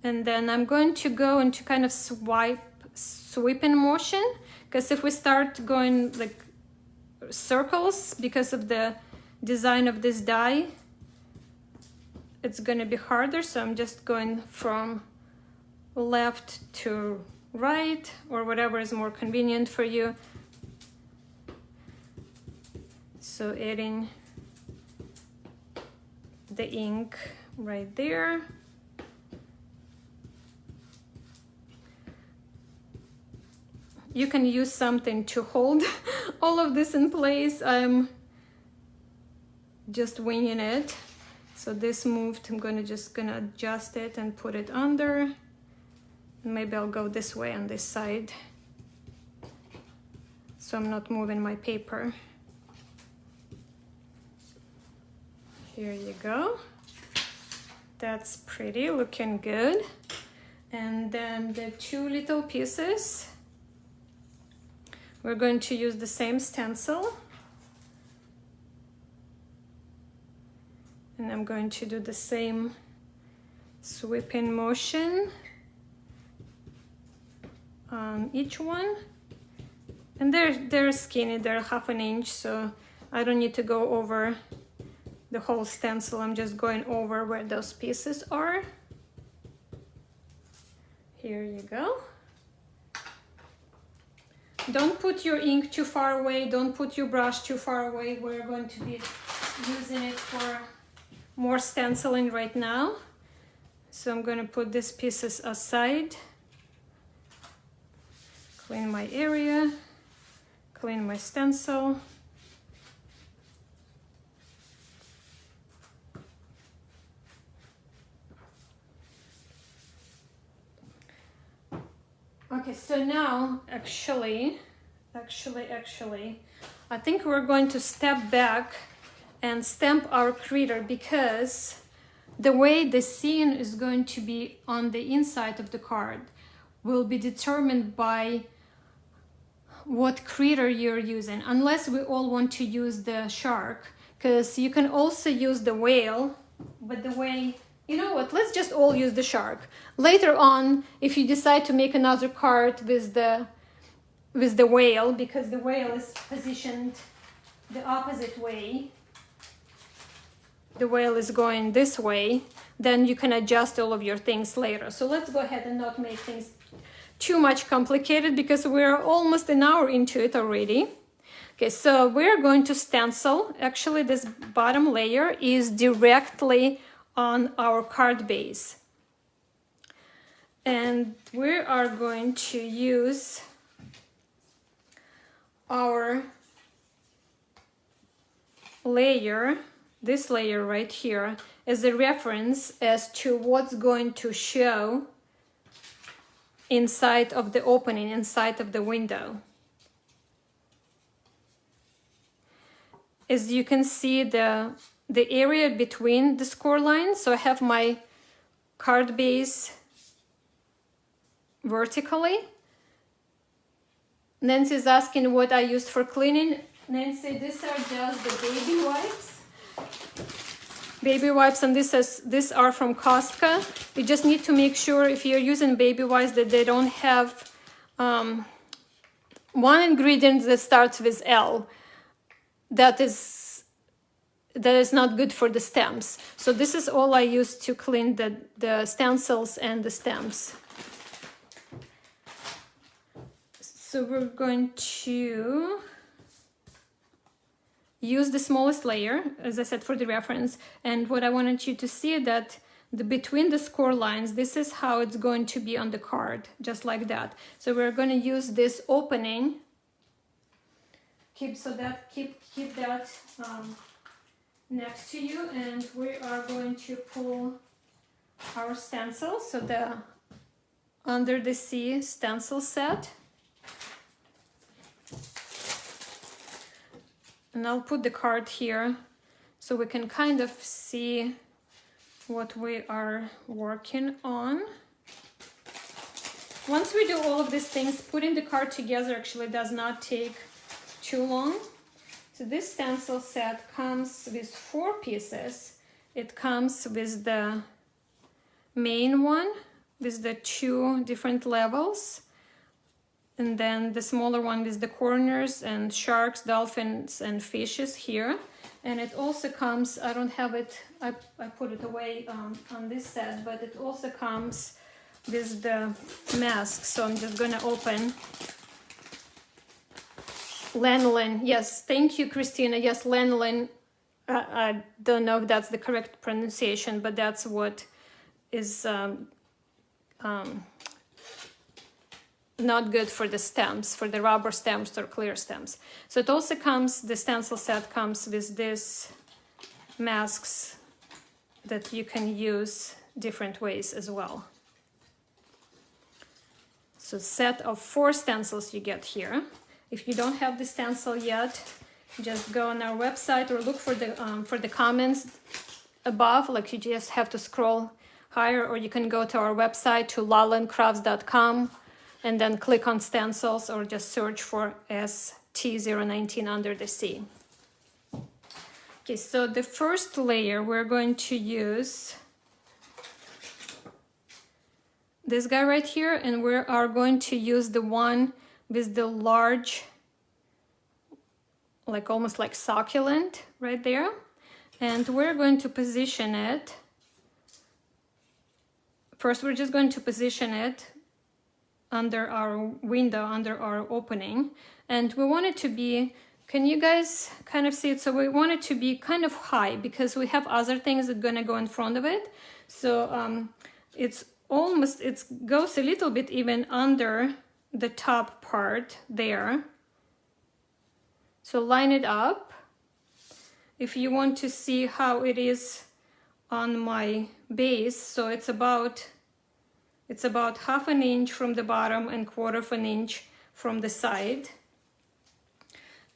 And then I'm going to go into kind of sweeping motion, because if we start going like circles because of the design of this die, it's going to be harder. So I'm just going from left to right, or whatever is more convenient for you. So adding the ink right there. You can use something to hold all of this in place. I'm just winging it. So this moved, I'm just gonna adjust it and put it under. Maybe I'll go this way on this side, so I'm not moving my paper. Here you go. That's pretty, looking good. And then the two little pieces, we're going to use the same stencil. And I'm going to do the same sweeping motion on each one. And they're skinny, they're 1/2 inch, so I don't need to go over the whole stencil. I'm just going over where those pieces are. Here you go. Don't put your ink too far away, don't put your brush too far away. We're going to be using it for more stenciling right now. So I'm going to put these pieces aside, clean my area, clean my stencil. Okay, so now actually, I think we're going to step back and stamp our critter, because the way the scene is going to be on the inside of the card will be determined by what critter you're using, unless we all want to use the shark, because you can also use the whale, but the way, you know what, let's just all use the shark. Later on, if you decide to make another card with the whale, because the whale is positioned the opposite way, the whale is going this way, then you can adjust all of your things later. So let's go ahead and not make things too much complicated, because we're almost an hour into it already. Okay, so we're going to stencil. Actually, this bottom layer is directly on our card base. And we are going to use our layer, this layer right here, as a reference as to what's going to show inside of the opening, inside of the window. As you can see, the area between the score lines, so I have my card base vertically. Nancy's asking what I used for cleaning. Nancy, these are just the baby wipes. Baby wipes, and these are from Cardstock. You just need to make sure, if you're using baby wipes, that they don't have one ingredient that starts with L. that is not good for the stems. So this is all I use to clean the stencils and the stems. So we're going to use the smallest layer, as I said, for the reference. And what I wanted you to see that between the score lines, this is how it's going to be on the card, just like that. So we're going to use this opening. Keep that next to you, and we are going to pull our stencil. So the Under the Sea stencil set. And I'll put the card here so we can kind of see what we are working on. Once we do all of these things, putting the card together actually does not take too long. So this stencil set comes with 4 pieces. It comes with the main one with the 2 different levels, and then the smaller one with the corners and sharks, dolphins, and fishes here. And it also comes, I don't have it, I put it away on this set, but it also comes with the mask. So I'm just gonna open lanolin. Yes, thank you, Christina. Yes, lanolin. I don't know if that's the correct pronunciation, but that's what is not good for the stems, for the rubber stems or clear stems. So it also comes, the stencil set comes with these masks that you can use different ways as well. So set of 4 stencils you get here. If you don't have the stencil yet, just go on our website or look for the comments above. Like, you just have to scroll higher, or you can go to our website to lalandcrafts.com and then click on stencils, or just search for ST019 Under the Sea. Okay, so the first layer we're going to use this guy right here, and we are going to use the one with the large, like almost like succulent right there. And we're going to position it. First, we're just going to position it under our window, under our opening. And we want it to be, can you guys kind of see it? So we want it to be kind of high because we have other things that are gonna go in front of it. So it's almost, it goes a little bit even under the top part there. So line it up. If you want to see how it is on my base, so it's about half an inch from the bottom and 1/4 of an inch from the side.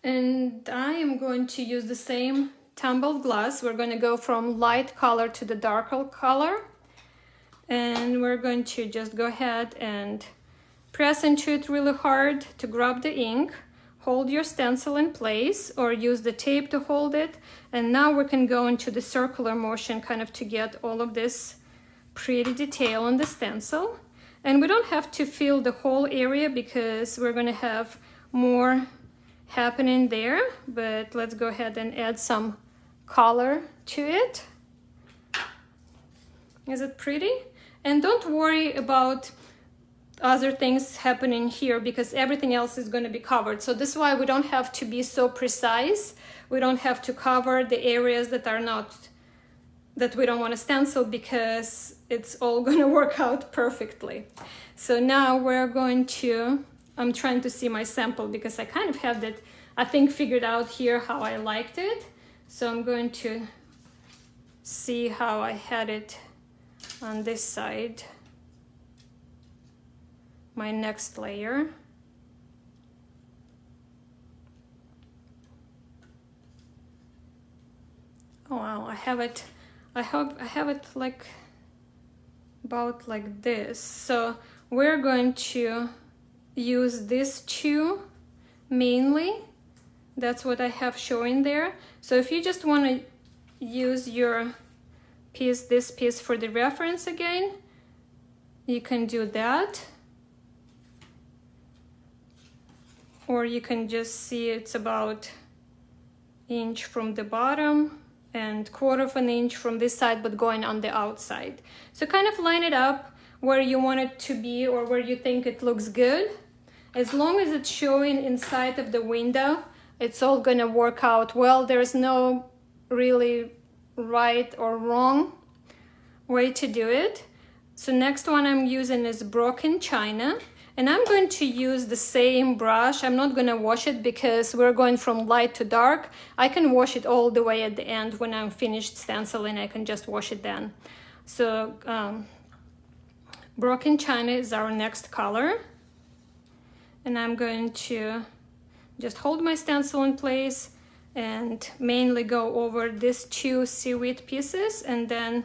And I am going to use the same tumbled glass. We're going to go from light color to the darker color. And we're going to just go ahead and press into it really hard to grab the ink. Hold your stencil in place or use the tape to hold it. And now we can go into the circular motion kind of to get all of this pretty detail on the stencil. And we don't have to fill the whole area because we're going to have more happening there, but let's go ahead and add some color to it. Is it pretty? And don't worry about other things happening here because everything else is going to be covered. So this is why we don't have to be so precise. We don't have to cover the areas that are not, that we don't want to stencil, because it's all going to work out perfectly. So now we're going to, I'm trying to see my sample because I kind of have that, I think, figured out here how I liked it. So I'm going to see how I had it on this side. My next layer. Oh wow, I have it like about like this. So we're going to use these 2 mainly. That's what I have showing there. So if you just want to use your piece, this piece for the reference again, you can do that. Or you can just see it's about inch from the bottom and 1/4 inch from this side, but going on the outside. So kind of line it up where you want it to be or where you think it looks good. As long as it's showing inside of the window, it's all gonna work out well. There's no really right or wrong way to do it. So next one I'm using is broken china, and I'm going to use the same brush. I'm not gonna wash it because we're going from light to dark. I can wash it all the way at the end when I'm finished stenciling. I can just wash it then. So broken china is our next color, and I'm going to just hold my stencil in place and mainly go over these 2 seaweed pieces, and then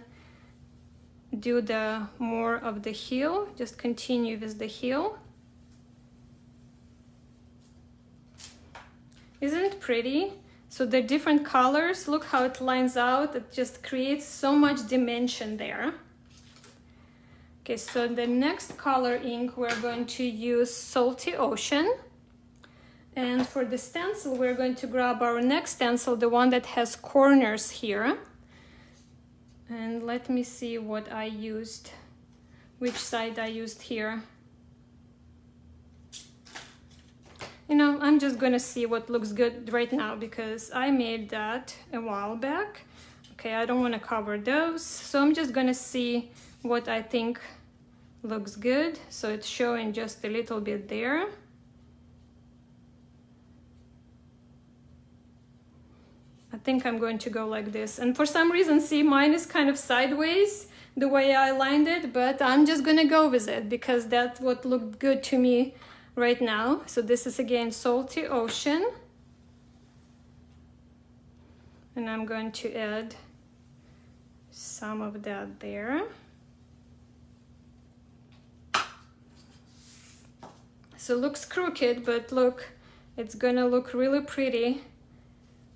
do the more of the heel. Just continue with the heel. Isn't it pretty? So the different colors, look how it lines out. It just creates so much dimension there. Okay, so the next color ink, we're going to use Salty Ocean. And for the stencil, we're going to grab our next stencil, the one that has corners here. And let me see what I used, which side I used here. You know, I'm just gonna see what looks good right now because I made that a while back. Okay, I don't want to cover those, so I'm just gonna see what I think looks good. So it's showing just a little bit there. I think I'm going to go like this, and for some reason, see, mine is kind of sideways the way I lined it, but I'm just gonna go with it because that's what looked good to me right now. So this is again Salty Ocean, and I'm going to add some of that there. So it looks crooked, but look, it's gonna look really pretty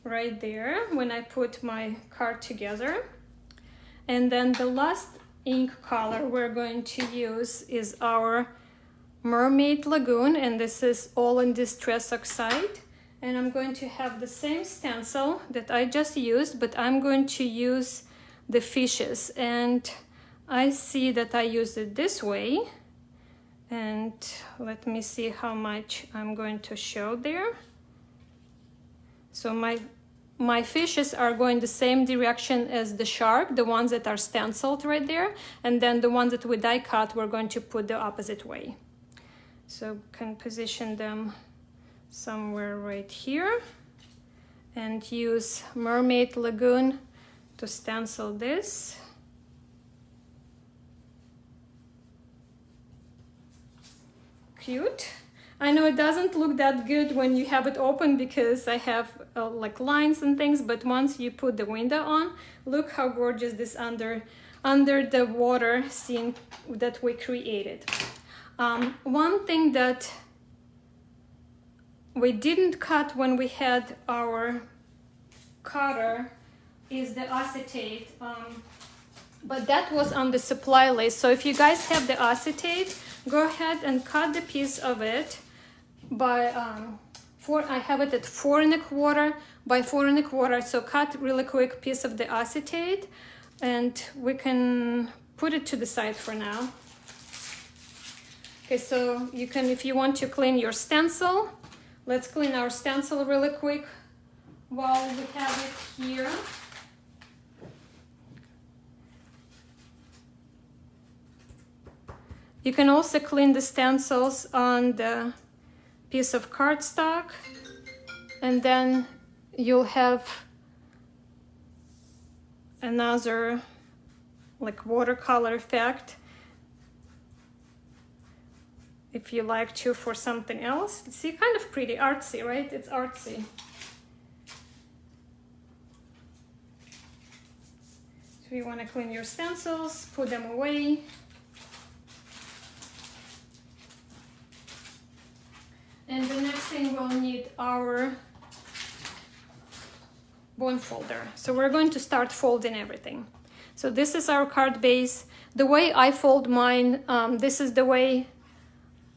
right there when I put my card together. And then the last ink color we're going to use is our Mermaid Lagoon, and this is all in Distress Oxide. And I'm going to have the same stencil that I just used, but I'm going to use the fishes, and I see that I used it this way, and let me see how much I'm going to show there. So my fishes are going the same direction as the shark, the ones that are stenciled right there, and then the ones that we die cut, we're going to put the opposite way. So can position them somewhere right here and use Mermaid Lagoon to stencil this. Cute. I know it doesn't look that good when you have it open because I have like lines and things, but once you put the window on, look how gorgeous this under the water scene that we created. One thing that we didn't cut when we had our cutter is the acetate, but that was on the supply list. So if you guys have the acetate, go ahead and cut the piece of it by I have it at 4 1/4 by 4 1/4. So cut really quick piece of the acetate, and we can put it to the side for now. Okay, so you can, if you want to clean your stencil, let's clean our stencil really quick while we have it here. You can also clean the stencils on the piece of cardstock, and then you'll have another like watercolor effect if you like to for something else. See, kind of pretty, artsy, right? It's artsy. So you want to clean your stencils, put them away. And the next thing we'll need our bone folder. So we're going to start folding everything. So this is our card base. The way I fold mine, this is the way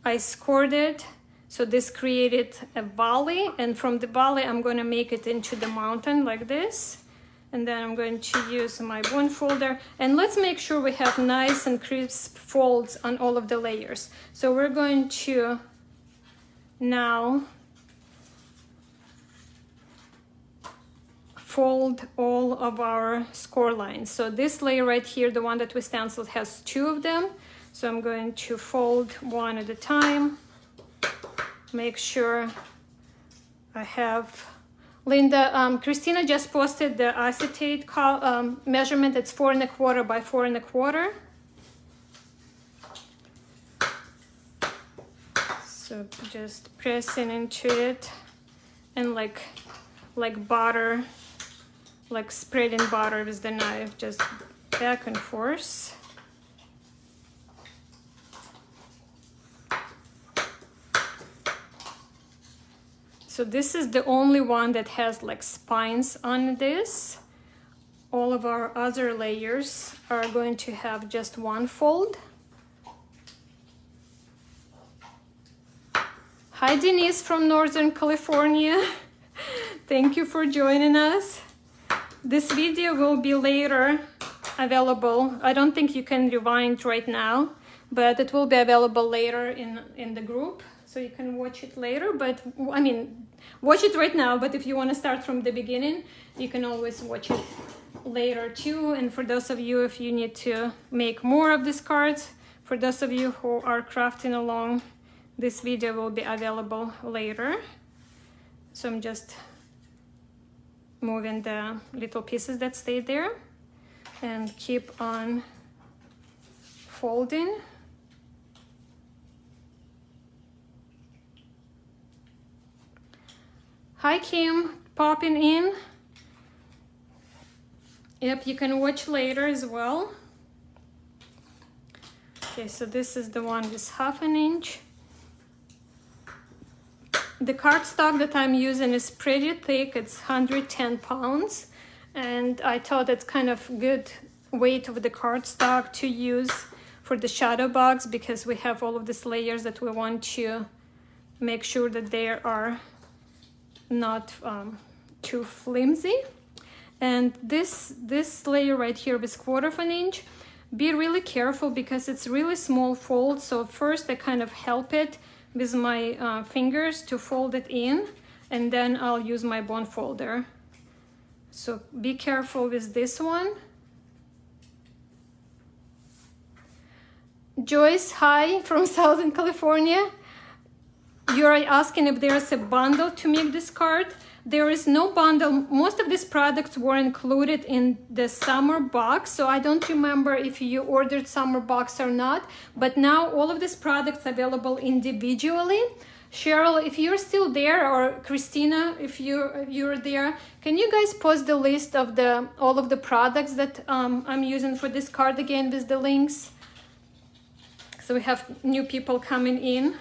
I scored it. So this created a valley, and from the valley I'm going to make it into the mountain like this. And then I'm going to use my bond folder, and let's make sure we have nice and crisp folds on all of the layers. So we're going to now fold all of our score lines. So this layer right here, the one that we stenciled, has 2 of them. So I'm going to fold one at a time. Make sure I have... Linda, Christina just posted the acetate measurement. It's 4 1/4 by 4 1/4. So just pressing into it and like butter, like spreading butter with the knife, just back and forth. So this is the only one that has like spines on this. All of our other layers are going to have just one fold. Hi Denise from Northern California. Thank you for joining us. This video will be later available. I don't think you can rewind right now, but it will be available later in the group. So you can watch it later, but I mean, watch it right now, but if you want to start from the beginning, you can always watch it later too. And for those of you, if you need to make more of these cards, for those of you who are crafting along, this video will be available later. So I'm just moving the little pieces that stay there and keep on folding. Hi Kim, popping in. Yep, you can watch later as well. Okay, so this is the one with 1/2 inch. The cardstock that I'm using is pretty thick. It's 110 pounds. And I thought it's kind of good weight of the cardstock to use for the shadow box, because we have all of these layers that we want to make sure that they are not too flimsy. And this layer right here is 1/4 inch. Be really careful because it's really small fold. So first I kind of help it with my fingers to fold it in, and then I'll use my bond folder. So be careful with this one. Joyce, hi from Southern California. You're asking if there's a bundle to make this card. There is no bundle. Most of these products were included in the summer box, so I don't remember if you ordered summer box or not, but now all of these products available individually. Cheryl, if you're still there, or Christina, if you're there, can you guys post the list of all of the products that I'm using for this card again with the links? So we have new people coming in.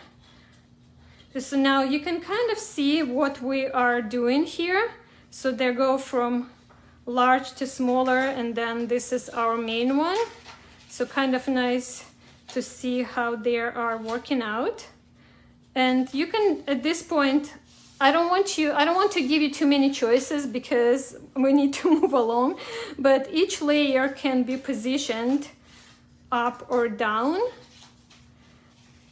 So now you can kind of see what we are doing here. So they go from large to smaller, and then this is our main one. So kind of nice to see how they are working out. And you can, at this point, I don't want to give you too many choices because we need to move along, but each layer can be positioned up or down.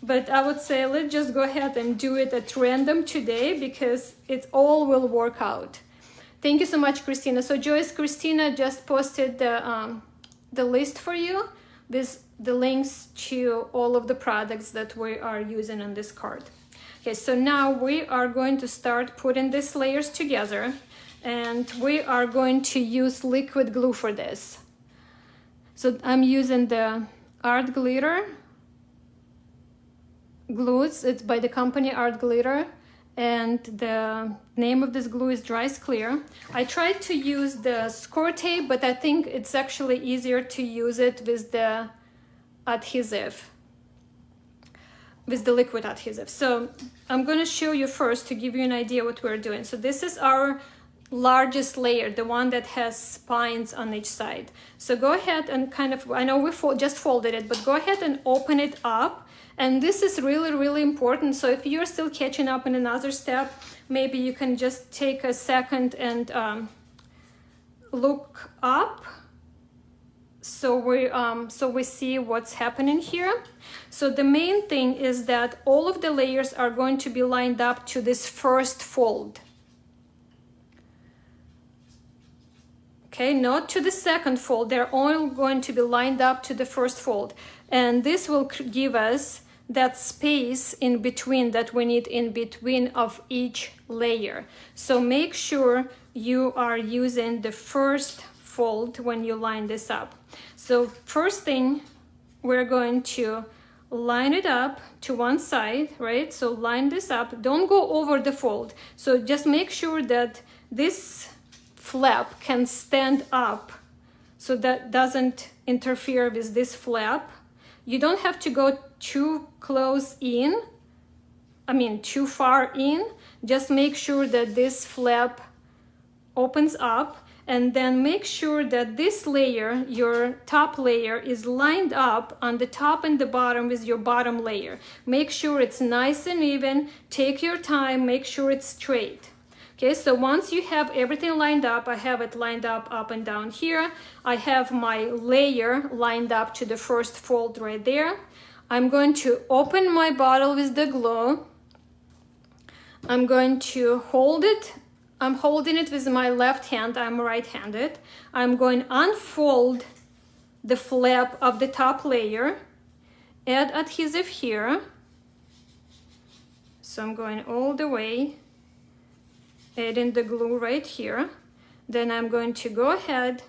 But I would say let's just go ahead and do it at random today because it all will work out. Thank you so much, Christina. So Joyce, Christina just posted the list for you with the links to all of the products that we are using on this card. Okay, so now we are going to start putting these layers together, and we are going to use liquid glue for this. So I'm using the Art Glitter glues. It's by the company Art Glitter, and the name of this glue is Dries Clear. I tried to use the score tape, but I think it's actually easier to use it with the adhesive, with the liquid adhesive. So I'm going to show you first to give you an idea what we're doing. So this is our largest layer, the one that has spines on each side. So go ahead and kind of, I know we just folded it, but go ahead and open it up. And this is really, really important. So if you're still catching up in another step, maybe you can just take a second and look up. So we see what's happening here. So the main thing is that all of the layers are going to be lined up to this first fold. Okay, not to the second fold. They're all going to be lined up to the first fold. And this will give us that space in between that we need in between of each layer. So make sure you are using the first fold when you line this up. So first thing, we're going to line it up to one side, right? So line this up, don't go over the fold. So just make sure that this flap can stand up so that doesn't interfere with this flap. You don't have to go too close in, too far in. Just make sure that this flap opens up, and then make sure that this layer, your top layer, is lined up on the top and the bottom with your bottom layer. Make sure it's nice and even. Take your time, make sure it's straight. Okay, so once you have everything lined up, I have it lined up and down here. I have my layer lined up to the first fold right there. I'm going to open my bottle with the glue. I'm going to hold it. I'm holding it with my left hand. I'm right-handed. I'm going to unfold the flap of the top layer. Add adhesive here. So I'm going all the way, adding the glue right here. Then I'm going to go ahead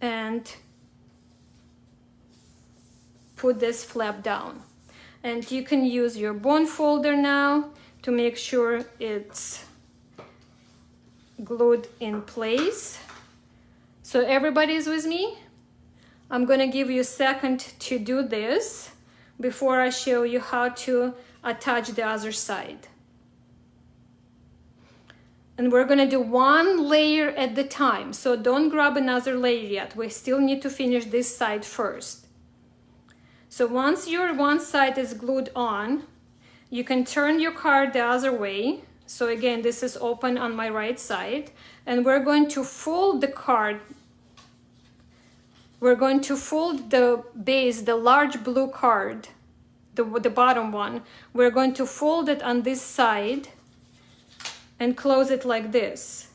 and put this flap down. And you can use your bond folder now to make sure it's glued in place. So everybody's with me? I'm gonna give you a second to do this before I show you how to attach the other side. And we're gonna do one layer at the time, so don't grab another layer yet. We still need to finish this side first. So once your one side is glued on, you can turn your card the other way. So again, this is open on my right side, and we're going to fold the card. We're going to fold the base, the large blue card, the bottom one. We're going to fold it on this side and close it like this.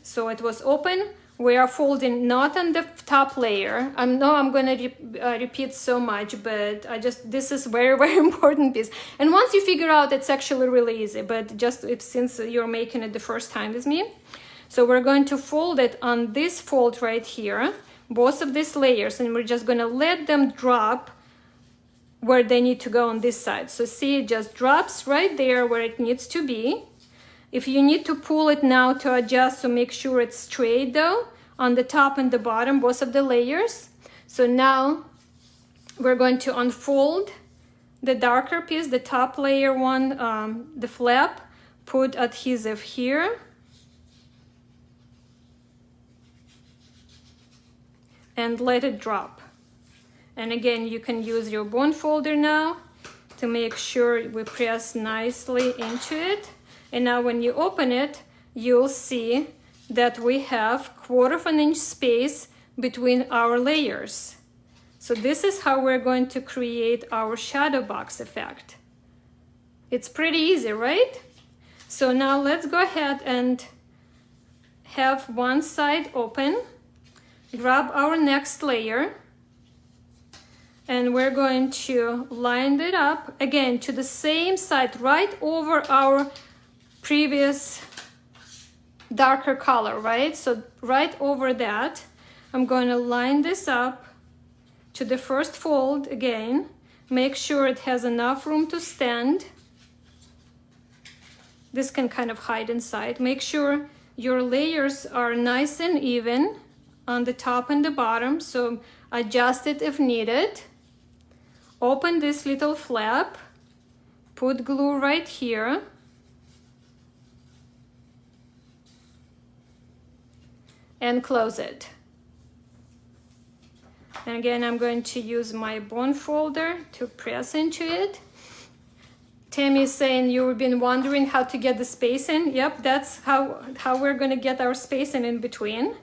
So it was open. We are folding not on the top layer. I know I'm going to repeat so much, but this is very, very important piece. And once you figure out, it's actually really easy, but since you're making it the first time with me. So we're going to fold it on this fold right here, both of these layers, and we're just going to let them drop where they need to go on this side. So see, it just drops right there where it needs to be. If you need to pull it now to adjust, so make sure it's straight though, on the top and the bottom, both of the layers. So now we're going to unfold the darker piece, the top layer one, the flap, put adhesive here. And let it drop. And again, you can use your bond folder now to make sure we press nicely into it. And now when you open it, you'll see that we have 1/4 inch space between our layers. So this is how we're going to create our shadow box effect. It's pretty easy, right? So now let's go ahead and have one side open. Grab our next layer. And we're going to line it up again to the same side, right over our previous darker color, right? So right over that, I'm going to line this up to the first fold again. Make sure it has enough room to stand. This can kind of hide inside. Make sure your layers are nice and even on the top and the bottom, so adjust it if needed. Open this little flap, put glue right here. and close it. And again, I'm going to use my bond folder to press into it. Tammy is saying you've been wondering how to get the spacing. Yep, that's how we're going to get our spacing in between.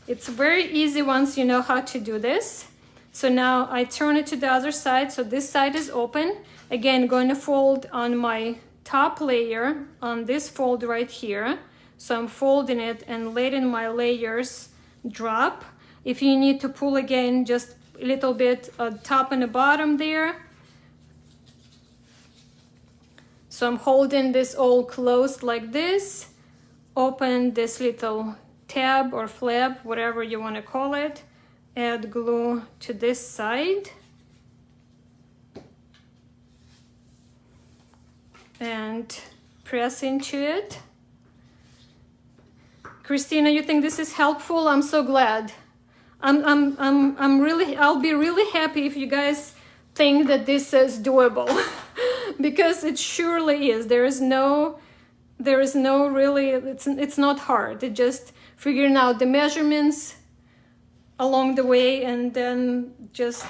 It's very easy once you know how to do this. So now I turn it to the other side. So this side is open. Again, going to fold on my top layer on this fold right here. So I'm folding it and letting my layers drop. If you need to pull again, just a little bit at top and the bottom there. So I'm holding this all closed like this. Open this little tab or flap, whatever you want to call it. Add glue to this side. And press into it. Christina, you think this is helpful? I'm so glad. I'll be really happy if you guys think that this is doable because it surely is. There is no really, it's not hard. It's just figuring out the measurements along the way and then just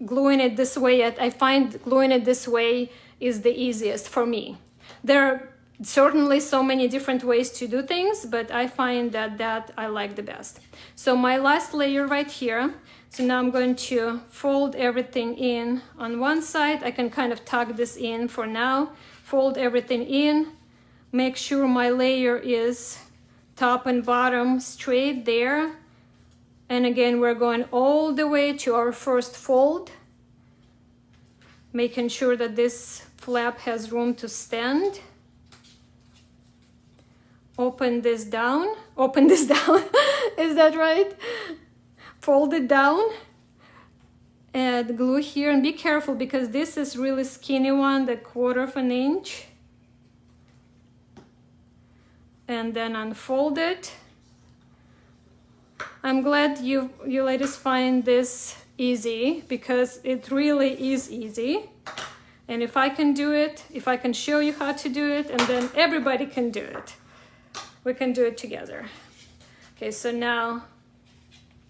gluing it this way. I find gluing it this way is the easiest for me. There are certainly so many different ways to do things, but I find that I like the best. So my last layer right here. So now I'm going to fold everything in on one side. I can kind of tuck this in for now. Fold everything in. Make sure my layer is top and bottom straight there. And again, we're going all the way to our first fold. Making sure that this flap has room to stand. Open this down. Is that right? Fold it down. Add glue here and be careful because this is really skinny one, the 1/4 inch. And then unfold it. I'm glad you ladies find this easy because it really is easy. And if I can do it, if I can show you how to do it, and then everybody can do it. We can do it together. Okay, so now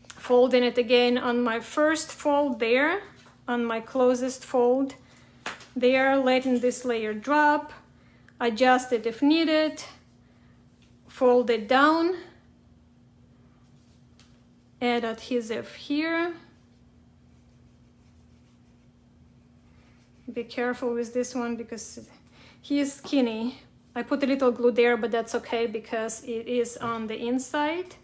folding it again on my first fold there, on my closest fold there, letting this layer drop, adjust it if needed, fold it down, add adhesive here. Be careful with this one because he is skinny. I put a little glue there, but that's okay because it is on the inside.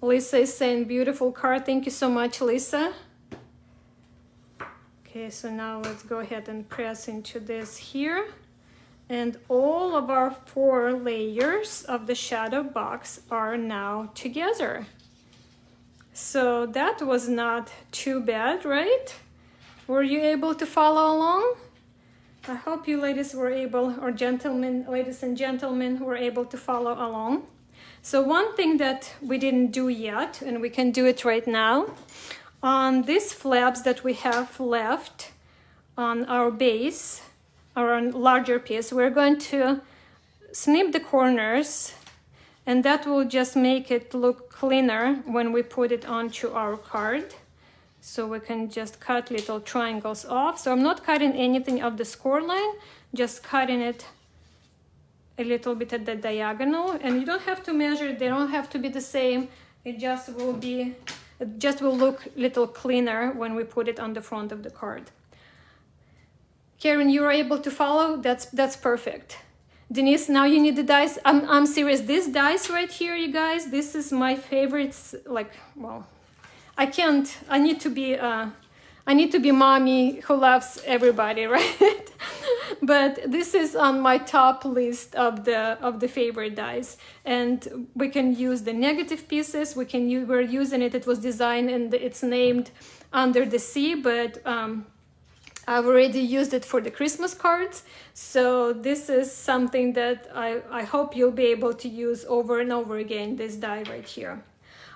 Lisa is saying beautiful card. Thank you so much, Lisa. Okay, so now let's go ahead and press into this here. And all of our 4 layers of the shadow box are now together. So that was not too bad, right? Were you able to follow along? I hope you ladies were able, or gentlemen, ladies and gentlemen, were able to follow along. So one thing that we didn't do yet, and we can do it right now, on these flaps that we have left on our base, or on larger piece, we're going to snip the corners, and that will just make it look cleaner when we put it onto our card. So we can just cut little triangles off. So I'm not cutting anything of the score line, just cutting it a little bit at the diagonal. And you don't have to measure, they don't have to be the same. It just will look a little cleaner when we put it on the front of the card. Karen, you were able to follow? That's perfect. Denise, now you need the dice. I'm serious. This dice right here, you guys, this is my favorite. Like, well, I need to be mommy who loves everybody, right? But this is on my top list of the favorite dies, and we can use the negative pieces. We're using it. It was designed and it's named Under the Sea, but I've already used it for the Christmas cards. So this is something that I hope you'll be able to use over and over again. This die right here.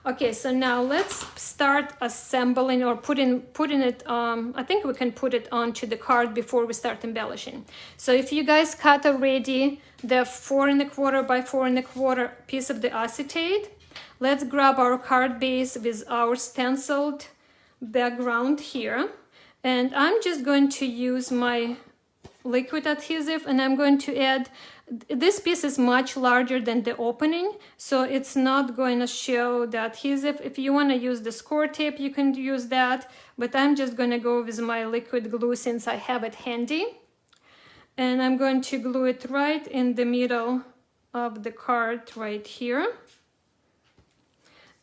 Okay, so now let's start assembling or putting it, I think we can put it onto the card before we start embellishing. So if you guys cut already the 4 1/4 by 4 1/4 piece of the acetate, let's grab our card base with our stenciled background here. And I'm just going to use my liquid adhesive, and I'm going to add, this piece is much larger than the opening, so it's not going to show the adhesive. If you want to use the score tape, you can use that, but I'm just going to go with my liquid glue since I have it handy. And I'm going to glue it right in the middle of the card right here.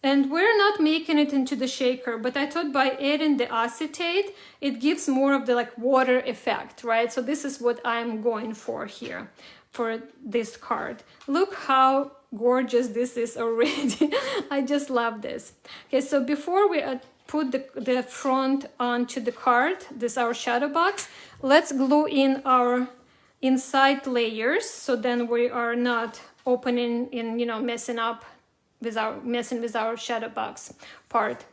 And we're not making it into the shaker, but I thought by adding the acetate, it gives more of the like water effect, right? So this is what I'm going for here for this card. Look how gorgeous this is already. I just love this. Okay, so before we put the front onto the card, this is our shadow box, let's glue in our inside layers, so then we are not opening and, you know, messing with our shadow box part.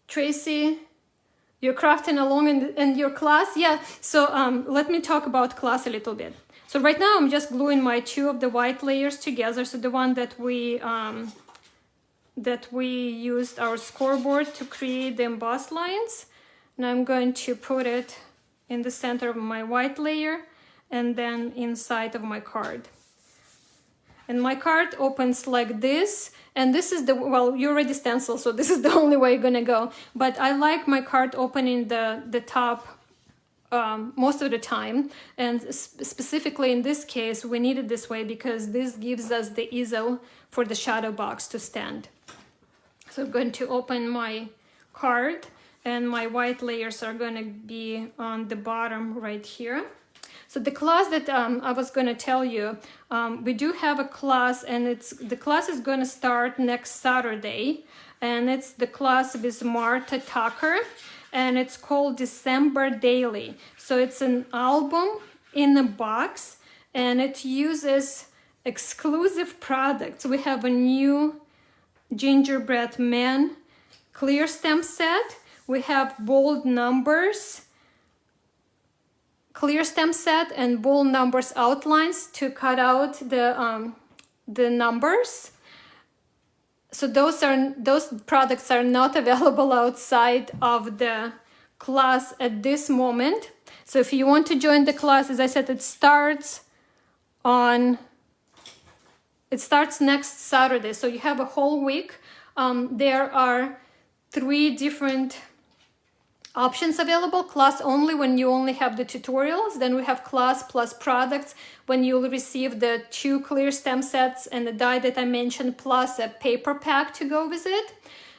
Tracy, you're crafting along in your class? Yeah, so let me talk about class a little bit. So right now I'm just gluing my two of the white layers together. So the one that we used our scoreboard to create the embossed lines. And I'm going to put it in the center of my white layer and then inside of my card. And my card opens like this, and this is the, well, you already stenciled, so this is the only way you're gonna go. But I like my card opening the top most of the time, and specifically in this case, we need it this way because this gives us the easel for the shadow box to stand. So I'm going to open my card, and my white layers are gonna be on the bottom right here. So the class that I was going to tell you, we do have a class, and the class is going to start next Saturday, and it's the class with Marta Tucker, and it's called December Daily. So it's an album in a box, and it uses exclusive products. We have a new gingerbread man clear stamp set. We have bold numbers clear stamp set and bold numbers outlines to cut out the numbers. So those products are not available outside of the class at this moment. So if you want to join the class, as I said, it starts next Saturday. So you have a whole week. There are 3 different options available. Class only when you only have the tutorials. Then we have class plus products when you'll receive the 2 clear stamp sets and the die that I mentioned, plus a paper pack to go with it.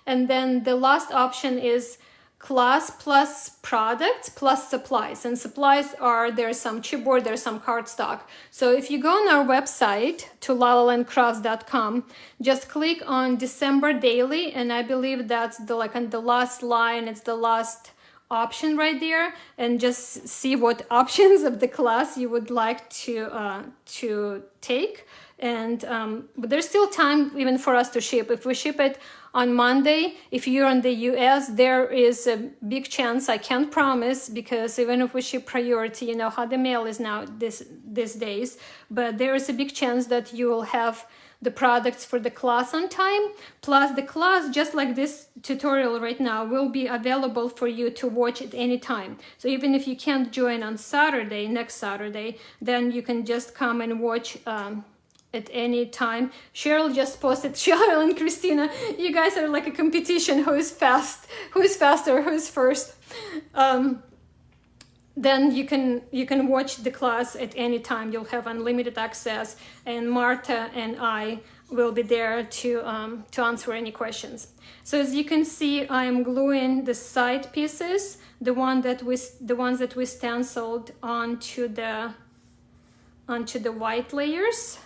And then the last option is class plus products plus supplies. And supplies are, there's some chipboard, there's some cardstock. So if you go on our website to lalalandcrafts.com, just click on December Daily, and I believe that's on the last line, it's the last option right there, and just see what options of the class you would like to take. And but there's still time even for us to ship. If we ship it on Monday, if you're in the US, there is a big chance, I can't promise, because even if we ship priority, you know how the mail is now these days, but there is a big chance that you will have the products for the class on time. Plus the class, just like this tutorial right now, will be available for you to watch at any time. So even if you can't join on Saturday, next Saturday, then you can just come and watch at any time. Cheryl just posted, Cheryl and Christina, you guys are like a competition, who's faster, who's first. Then you can watch the class at any time. You'll have unlimited access, and Marta and I will be there to answer any questions. So as you can see, I'm gluing the side pieces, the ones that we stenciled onto the white layers.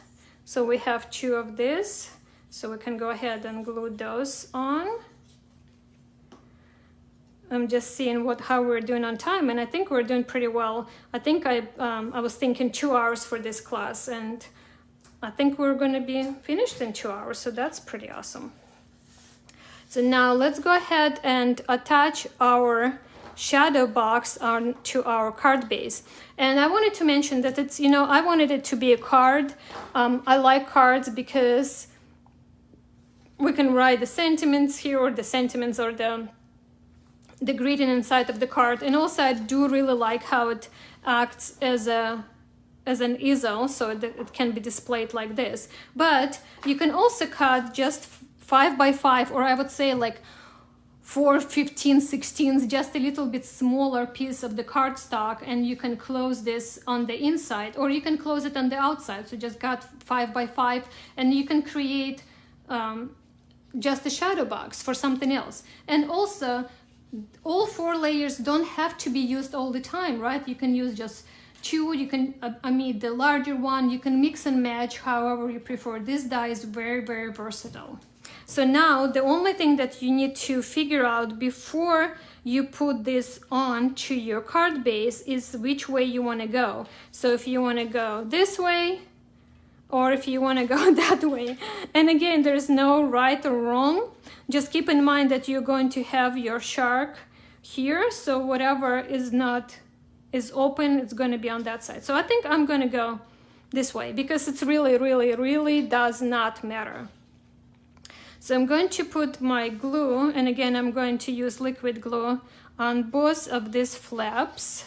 So we have 2 of this, so we can go ahead and glue those on. I'm just seeing how we're doing on time, and I think we're doing pretty well. I think I was thinking 2 hours for this class, and I think we're going to be finished in 2 hours, so that's pretty awesome. So now let's go ahead and attach our shadow box to our card base. And I wanted to mention that it's, I wanted it to be a card. I like cards because we can write the sentiments here, or the sentiments, or the greeting inside of the card. And also I do really like how it acts as an easel, so that it can be displayed like this. But you can also cut just 5 by 5, or I would say like 4/15/16, just a little bit smaller piece of the cardstock, and you can close this on the inside, or you can close it on the outside. So just cut 5 by 5, and you can create just a shadow box for something else. And also, all 4 layers don't have to be used all the time, right? You can use just 2, you can, the larger one, you can mix and match however you prefer. This die is very, very versatile. So now the only thing that you need to figure out before you put this on to your card base is which way you want to go. So if you want to go this way, or if you want to go that way. And again, there's no right or wrong. Just keep in mind that you're going to have your shark here. So whatever is open, it's going to be on that side. So I think I'm going to go this way because it's really, really, really does not matter. So I'm going to put my glue, and again, I'm going to use liquid glue on both of these flaps.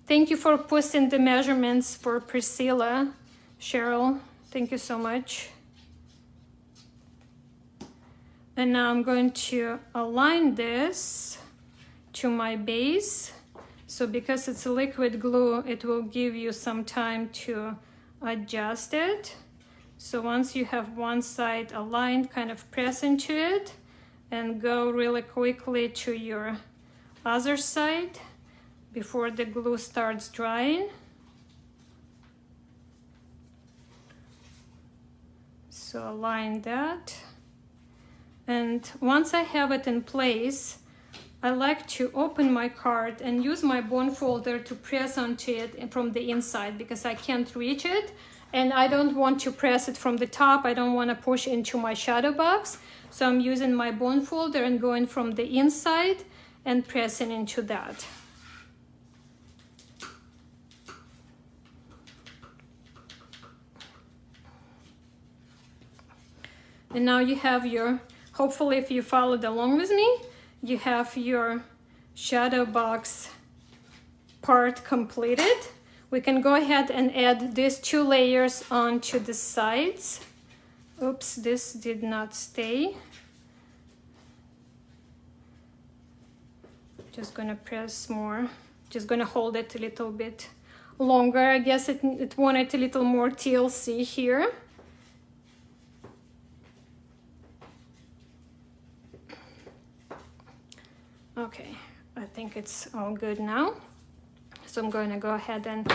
Thank you for posting the measurements for Priscilla, Cheryl. Thank you so much. And now I'm going to align this to my base. So because it's a liquid glue, it will give you some time to adjust it. So once you have one side aligned, kind of press into it and go really quickly to your other side before the glue starts drying. So align that. And once I have it in place, I like to open my card and use my bone folder to press onto it from the inside because I can't reach it and I don't want to press it from the top. I don't want to push into my shadow box. So I'm using my bone folder and going from the inside and pressing into that. And now you have your, hopefully if you followed along with me, you have your shadow box part completed. We can go ahead and add these 2 layers onto the sides. Oops, this did not stay. Just gonna press more. Just gonna hold it a little bit longer. I guess it wanted a little more TLC here. Okay, I think it's all good now. So I'm going to go ahead and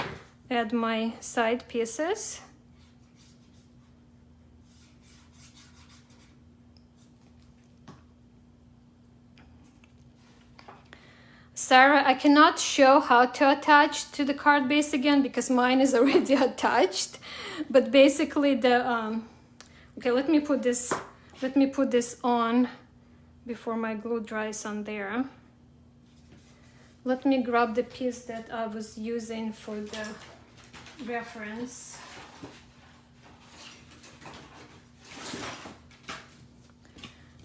add my side pieces. Sarah, I cannot show how to attach to the card base again because mine is already attached. But basically okay, let me put this on before my glue dries on there. Let me grab the piece that I was using for the reference.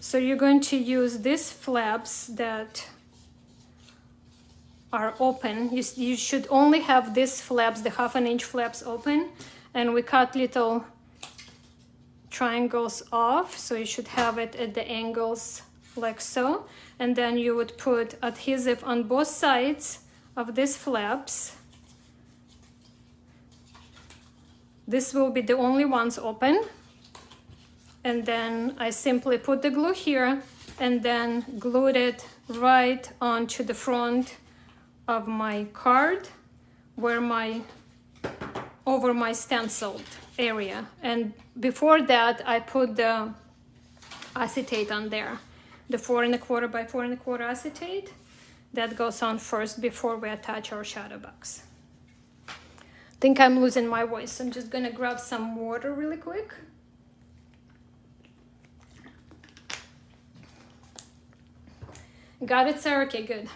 So you're going to use these flaps that are open. You should only have these flaps, the 1/2 inch flaps open, and we cut little triangles off, so you should have it at the angles like so, and then you would put adhesive on both sides of these flaps. This will be the only ones open, and then I simply put the glue here and then glued it right onto the front of my card where over my stenciled area. And before that I put the acetate on there, the 4 1/4 by 4 1/4 acetate that goes on first before we attach our shadow box. I think I'm losing my voice. I'm just gonna grab some water really quick. Got it, Sarah? Okay, good.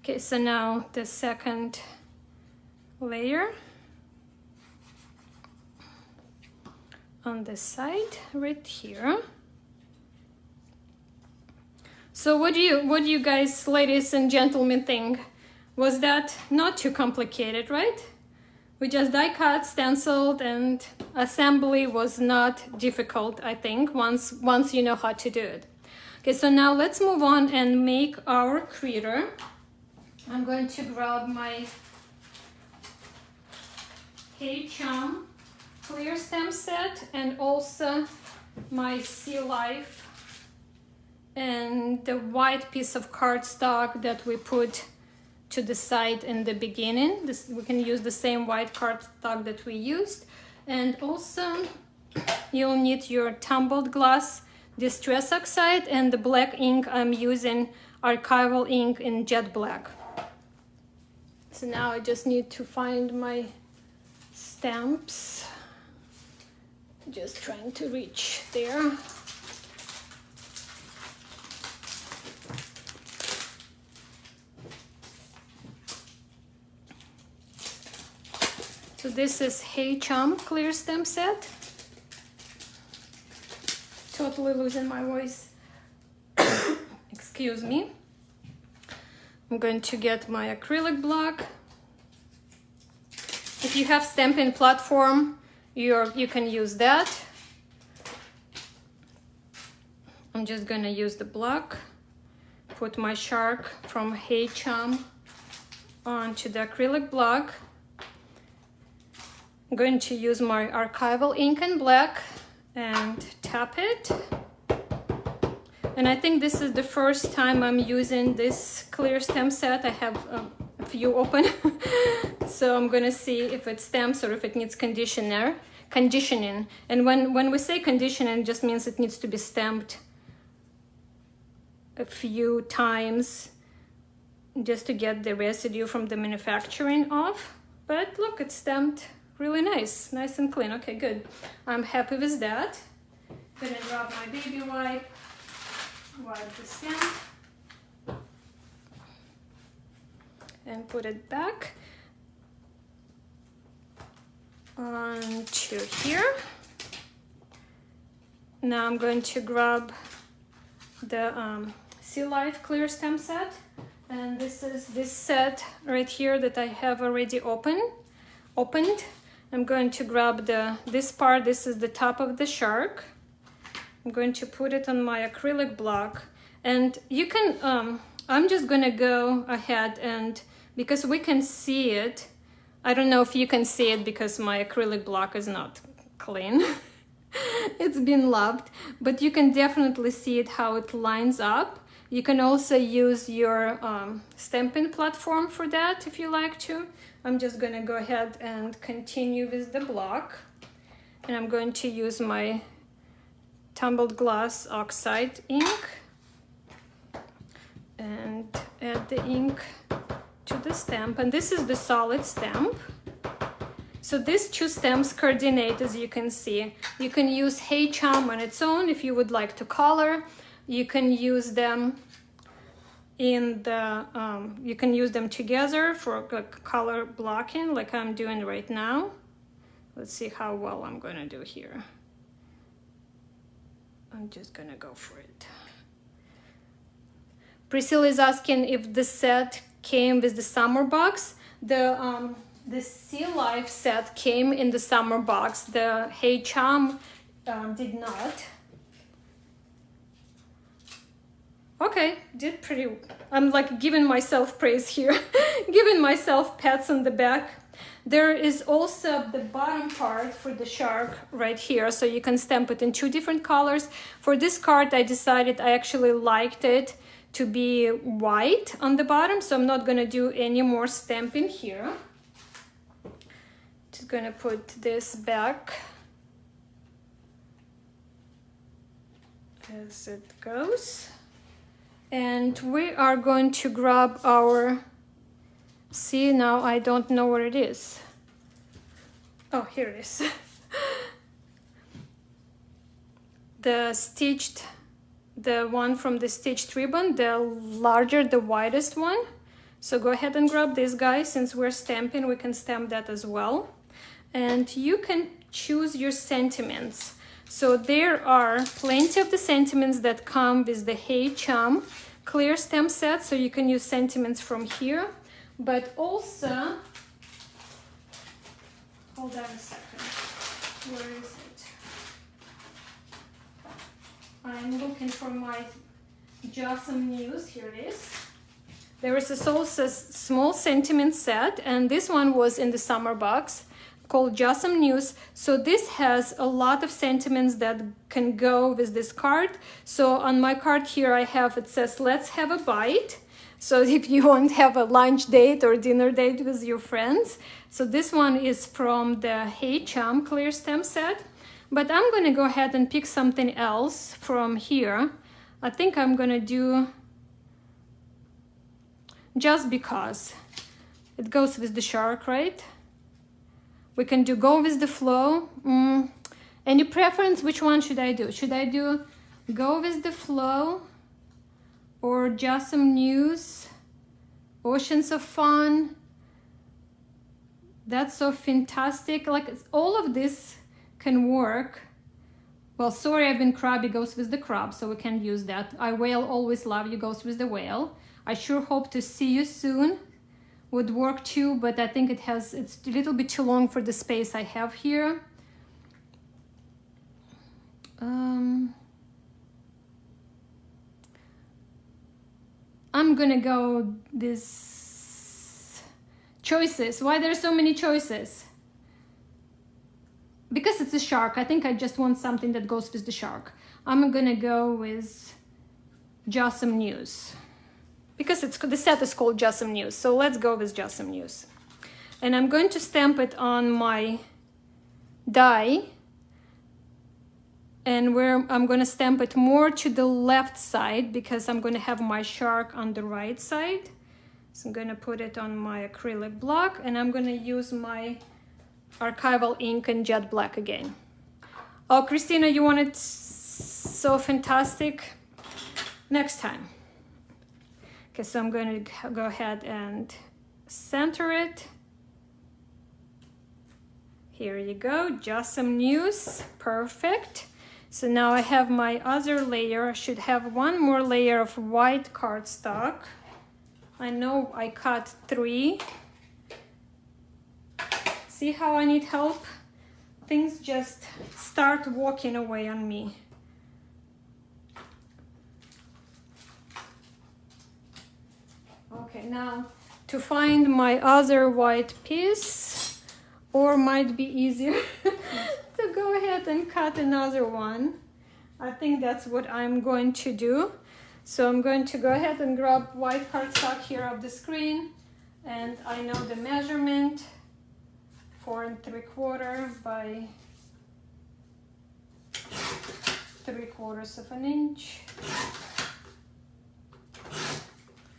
Okay, so now the second layer on the side right here. So what do you guys, ladies and gentlemen, think? Was that not too complicated, right? We just die cut, stenciled, and assembly was not difficult, I think, once you know how to do it. Okay, so now let's move on and make our critter. I'm going to grab my Hey Chum clear stamp set and also my Sea Life and the white piece of cardstock that we put to the side in the beginning. We can use the same white cardstock that we used. And also you'll need your tumbled glass distress oxide and the black ink. I'm using archival ink in jet black. So now I just need to find my stamps. Just trying to reach there. So this is Hey Chum clear stamp set. Totally losing my voice. Excuse me. I'm going to get my acrylic block. If you have stamping platform, you can use that. I'm just gonna use the block. Put my shark from Hey Chum onto the acrylic block. I'm going to use my archival ink in black and tap it. And I think this is the first time I'm using this clear stamp set. I have a few open. So I'm gonna see if it stamps or if it needs conditioning. And when we say conditioning, it just means it needs to be stamped a few times just to get the residue from the manufacturing off. But look, it's stamped really nice and clean. Okay, good. I'm happy with that. Gonna grab my baby wipe the stamp and put it back onto here. Now I'm going to grab the Sea Life clear stamp set, and this is this set right here that I have already opened. I'm going to grab this part. This is the top of the shark. I'm going to put it on my acrylic block, and you can I'm just gonna go ahead and, because we can see it, I don't know if you can see it because my acrylic block is not clean. It's been lapped, but you can definitely see it how it lines up. You can also use your stamping platform for that if you like to. I'm just gonna go ahead and continue with the block, and I'm going to use my tumbled glass oxide ink and add the ink to the stamp. And this is the solid stamp. So these two stamps coordinate, as you can see. You can use Hey Chum on its own if you would like to color. You can use them in the you can use them together for color blocking, like I'm doing right now. Let's see how well I'm gonna do here. I'm just gonna go for it. Priscilla is asking if the set came with the summer box. The Sea Life set came in the summer box. The Hey Chum did not. Okay, did pretty. I'm like giving myself praise here, giving myself pats on the back. There is also the bottom part for the shark right here, so you can stamp it in two different colors. For this card, I decided I actually liked it to be white on the bottom, so I'm not gonna do any more stamping here. Just gonna put this back as it goes. And we are going to grab our, see, now I don't know where it is. Oh, here it is. The one from the stitched ribbon, the larger, the widest one. So go ahead and grab this guy. Since we're stamping, we can stamp that as well. And you can choose your sentiments. So there are plenty of the sentiments that come with the Hey Chum clear stamp set, so you can use sentiments from here. But also, hold on a second, where is it? I'm looking for my Jossam News, here it is. There is also a small sentiment set, and this one was in the summer box, called Jossam News. So this has a lot of sentiments that can go with this card. So on my card here I have, it says, let's have a bite. So if you want to have a lunch date or dinner date with your friends. So this one is from the Hey Chum clear stamp set. But I'm going to go ahead and pick something else from here. I think I'm going to do Just Because. It goes with the shark, right? We can do Go with the Flow. Any preference? Which one should I do? Should I do Go with the Flow or Jossam News? Oceans of Fun? That's so fantastic. Like, all of this can work. Well, Sorry I've Been Crabby goes with the crab, so we can use that. I Whale Always Love You goes with the whale. I Sure Hope to See You Soon would work too, but I think it's a little bit too long for the space I have here. I'm gonna go this choices. Why there are so many choices? Because it's a shark. I think I just want something that goes with the shark. I'm gonna go with Jossam News. Because the set is called Jossam News, so let's go with Jossam News. And I'm going to stamp it on my die, and I'm going to stamp it more to the left side because I'm going to have my shark on the right side. So I'm going to put it on my acrylic block, and I'm going to use my archival ink and jet black again. Oh, Christina, you want it so fantastic? Next time. Okay, so I'm going to go ahead and center it. Here you go, Jossam News, perfect. So now I have my other layer. I should have one more layer of white cardstock. I know I cut 3. See how I need help? Things just start walking away on me. Okay, now to find my other white piece, or might be easier to go ahead and cut another one. I think that's what I'm going to do. So I'm going to go ahead and grab white cardstock here off the screen, and I know the measurement, 4 3/4 by 3/4 of an inch.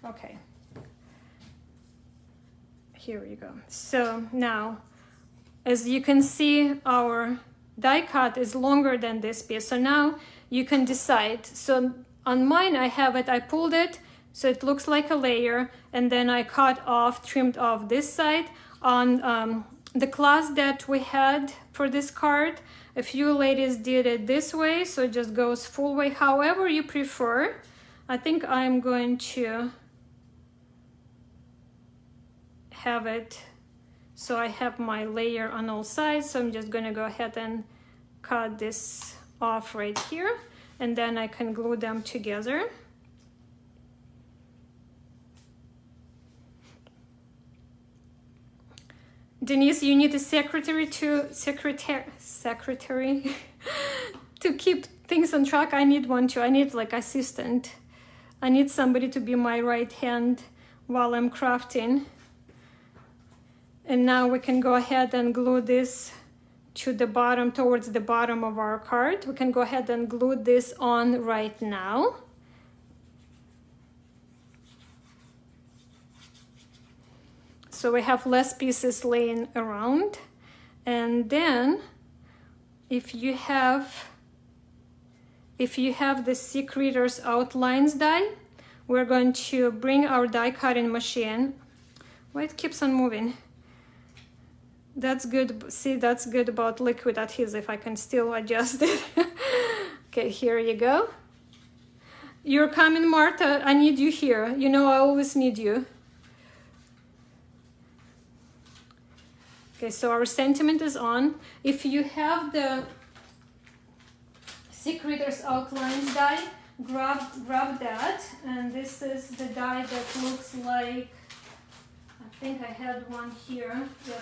Okay. Here you go. So now, as you can see, our die cut is longer than this piece. So now you can decide. So on mine, I pulled it, so it looks like a layer, and then I cut off, trimmed off this side. On the class that we had for this card, a few ladies did it this way, so it just goes full way. However you prefer. I think I'm going to have it so I have my layer on all sides. So I'm just going to go ahead and cut this off right here, and then I can glue them together. Denise, you need a secretary to keep things on track. I need one too. I need like assistant. I need somebody to be my right hand while I'm crafting. And now we can go ahead and glue this to the bottom, towards the bottom of our card. We can go ahead and glue this on right now. So we have less pieces laying around. And then if you have the Secretors Outlines die, we're going to bring our die cutting machine. Why it keeps on moving? That's good. See, that's good about liquid adhesive. I can still adjust it. Okay, here you go. You're coming, Martha. I need you here. You know I always need you. Okay, so our sentiment is on. If you have the Secreters Outlines die, grab that. And this is the die that looks like, I think I had one here. Yeah.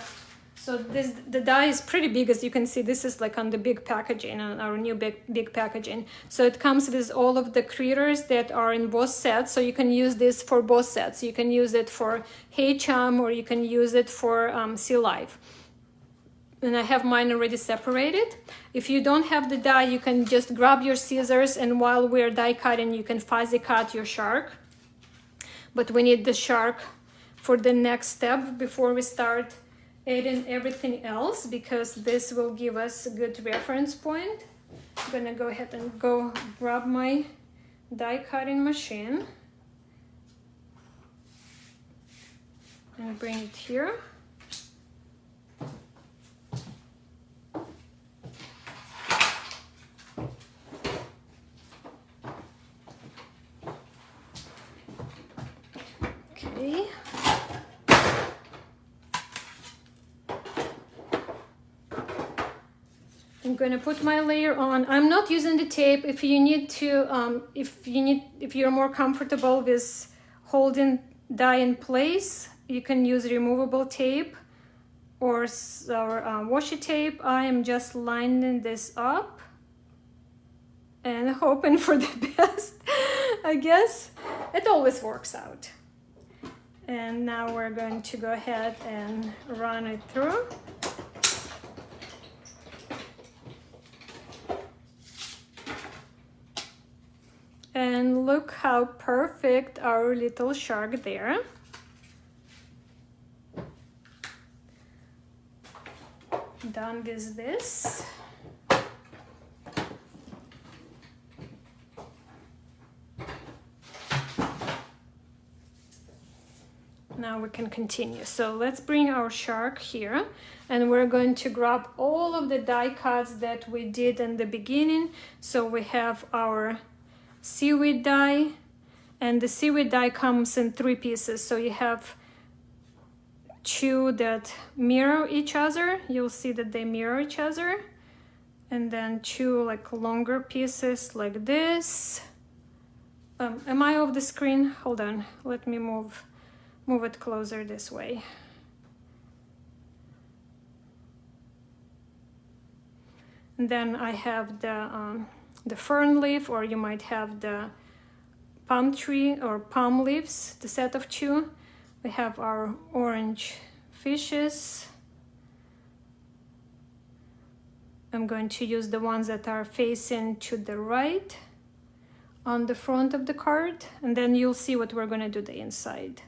So the die is pretty big, as you can see. This is like on the big packaging, on our new big packaging. So it comes with all of the critters that are in both sets. So you can use this for both sets. You can use it for Hey Chum, or you can use it for Sea Life. And I have mine already separated. If you don't have the die, you can just grab your scissors, and while we're die cutting, you can fuzzy cut your shark. But we need the shark for the next step before we start adding everything else, because this will give us a good reference point. I'm gonna go ahead and go grab my die cutting machine and bring it here. Okay. I'm gonna put my layer on. I'm not using the tape. If you need to, if you're more comfortable with holding die in place, you can use removable tape or washi tape. I am just lining this up and hoping for the best. I guess it always works out. And now we're going to go ahead and run it through. And look how perfect our little shark there. Done with this. Now we can continue. So let's bring our shark here, and we're going to grab all of the die cuts that we did in the beginning. So we have our seaweed die, and the seaweed die comes in 3 pieces. So you have 2 that mirror each other. You'll see that they mirror each other, and then 2 like longer pieces like this. Am I off the screen? Hold on, let me move it closer this way. And then I have the fern leaf, or you might have the palm tree or palm leaves, the set of 2. We have our orange fishes. I'm going to use the ones that are facing to the right on the front of the card, and then you'll see what we're going to do the inside.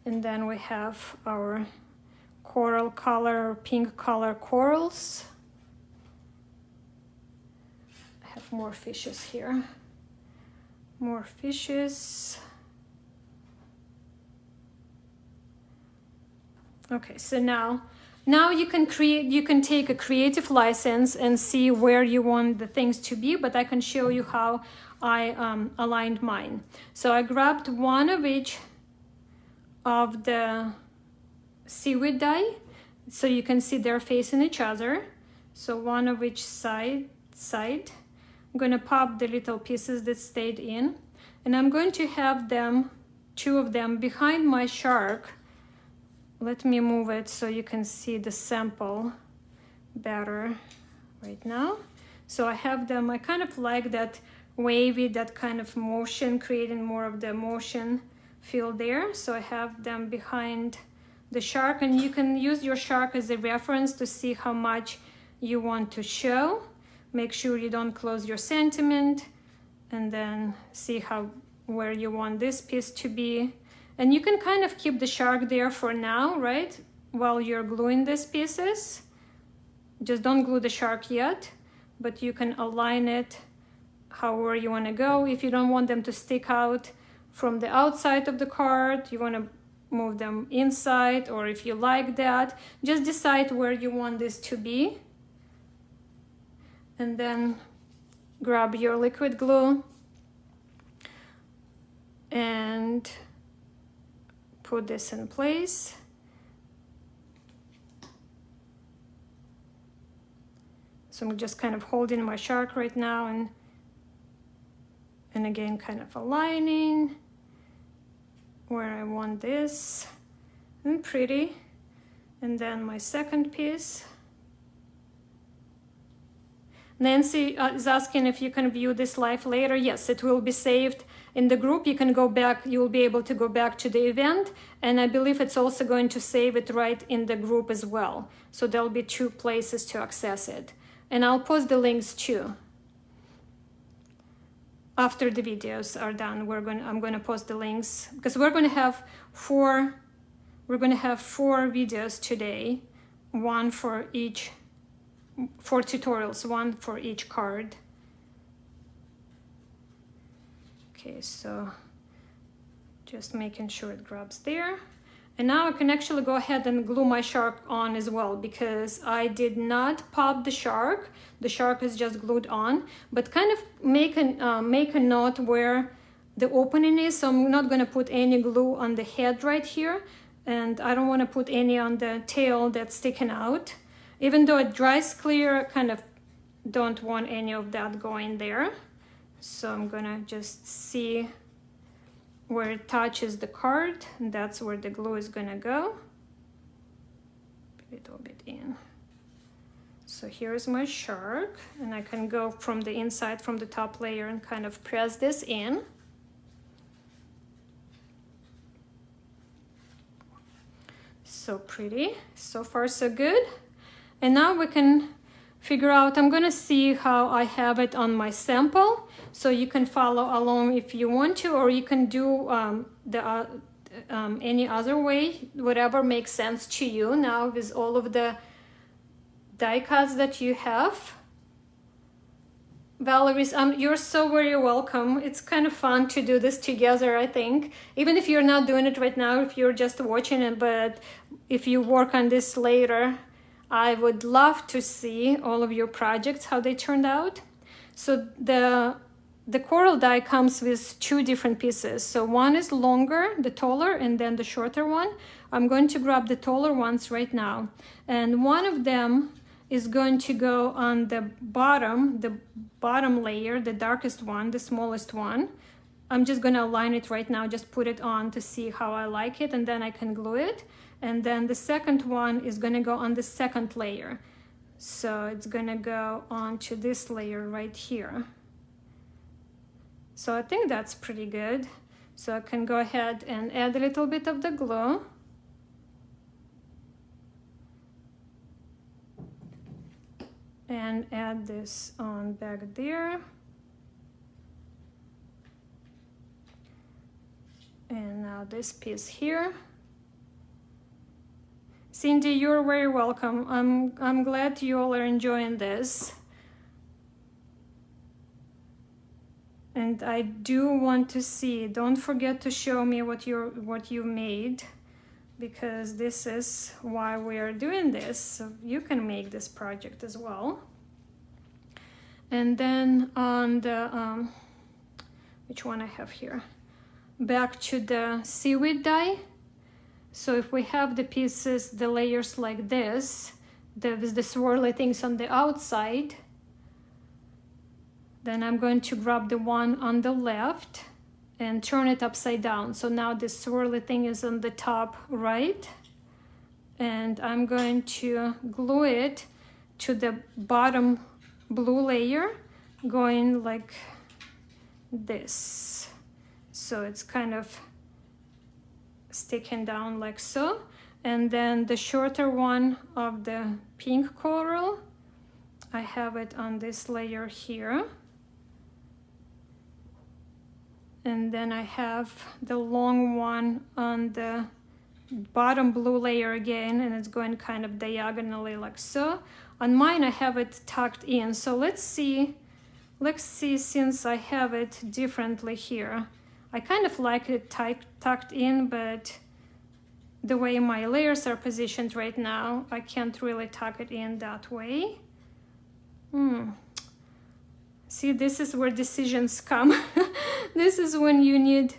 And then we have our coral color or pink color corals. I have more fishes here. More fishes. Okay, so now you can take a creative license and see where you want the things to be, but I can show you how I aligned mine. So I grabbed one of each of the seaweed die, so you can see they're facing each other. So one of each side. I'm going to pop the little pieces that stayed in, and I'm going to have them, 2 of them, behind my shark. Let me move it so you can see the sample better right now. So I have them, I kind of like that wavy, that kind of motion, creating more of the motion feel there. So I have them behind the shark, and you can use your shark as a reference to see how much you want to show. Make sure you don't close your sentiment, and then see where you want this piece to be. And you can kind of keep the shark there for now, right? While you're gluing these pieces. Just don't glue the shark yet, but you can align it however you want to go. If you don't want them to stick out from the outside of the card, you want to move them inside, or if you like that, just decide where you want this to be. And then grab your liquid glue and put this in place. So I'm just kind of holding my shark right now and again kind of aligning where I want this, and pretty. And then my second piece. Nancy is asking if you can view this live later. Yes, it will be saved in the group. You can go back, you'll be able to go back to the event, and I believe it's also going to save it right in the group as well. So there'll be 2 places to access it. And I'll post the links too. After the videos are done, I'm going to post the links, because we're going to have 4 videos today, 1 for each, 4 tutorials, 1 for each card. Okay, so just making sure it grabs there. And now I can actually go ahead and glue my shark on as well, because I did not pop the shark. The shark is just glued on, but kind of make a note where the opening is. So I'm not going to put any glue on the head right here, and I don't want to put any on the tail that's sticking out. Even though it dries clear, I kind of don't want any of that going there. So I'm going to just see where it touches the card, and that's where the glue is gonna go. A little bit in. So here's my shark, and I can go from the inside, from the top layer, and kind of press this in. So pretty. So far so good. And now we can figure out, I'm gonna see how I have it on my sample, so you can follow along if you want to, or you can do any other way, whatever makes sense to you now with all of the die cuts that you have. Valerie, you're so very welcome. It's kind of fun to do this together, I think. Even if you're not doing it right now, if you're just watching it, but if you work on this later, I would love to see all of your projects, how they turned out. So the coral die comes with 2 different pieces. So one is longer, the taller, and then the shorter one. I'm going to grab the taller ones right now. And one of them is going to go on the bottom layer, the darkest one, the smallest one. I'm just gonna align it right now, just put it on to see how I like it, and then I can glue it. And then the second one is gonna go on the second layer. So it's gonna go onto this layer right here. So I think that's pretty good. So I can go ahead and add a little bit of the glue. And add this on back there. And now this piece here. Cindy, you're very welcome. I'm glad you all are enjoying this. And I do want to see, don't forget to show me what you made, because this is why we are doing this. So you can make this project as well. And then on the, which one I have here? Back to the seaweed die. So if we have the pieces, the layers like this, with the swirly things on the outside, then I'm going to grab the one on the left and turn it upside down. So now this swirly thing is on the top right, and I'm going to glue it to the bottom blue layer, going like this. So it's kind of sticking down like so. And then the shorter one of the pink coral, I have it on this layer here. And then I have the long one on the bottom blue layer again, and it's going kind of diagonally like so. On mine I have it tucked in. So let's see since I have it differently here. I kind of like it tucked in, but the way my layers are positioned right now, I can't really tuck it in that way. See, this is where decisions come. This is when you need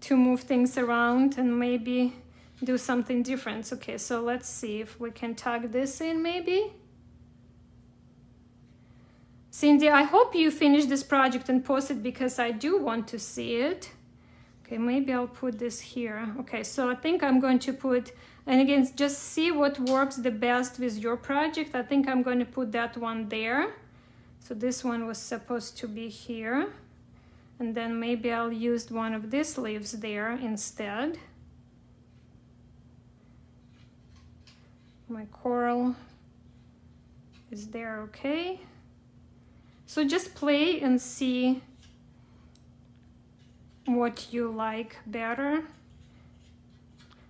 to move things around and maybe do something different. Okay, so let's see if we can tuck this in maybe. Cindy, I hope you finish this project and post it because I do want to see it. Okay, maybe I'll put this here. Okay, so I think I'm going to put, and again, just see what works the best with your project. I think I'm going to put that one there. So this one was supposed to be here. And then maybe I'll use one of these leaves there instead. My coral is there, okay. So just play and see what you like better.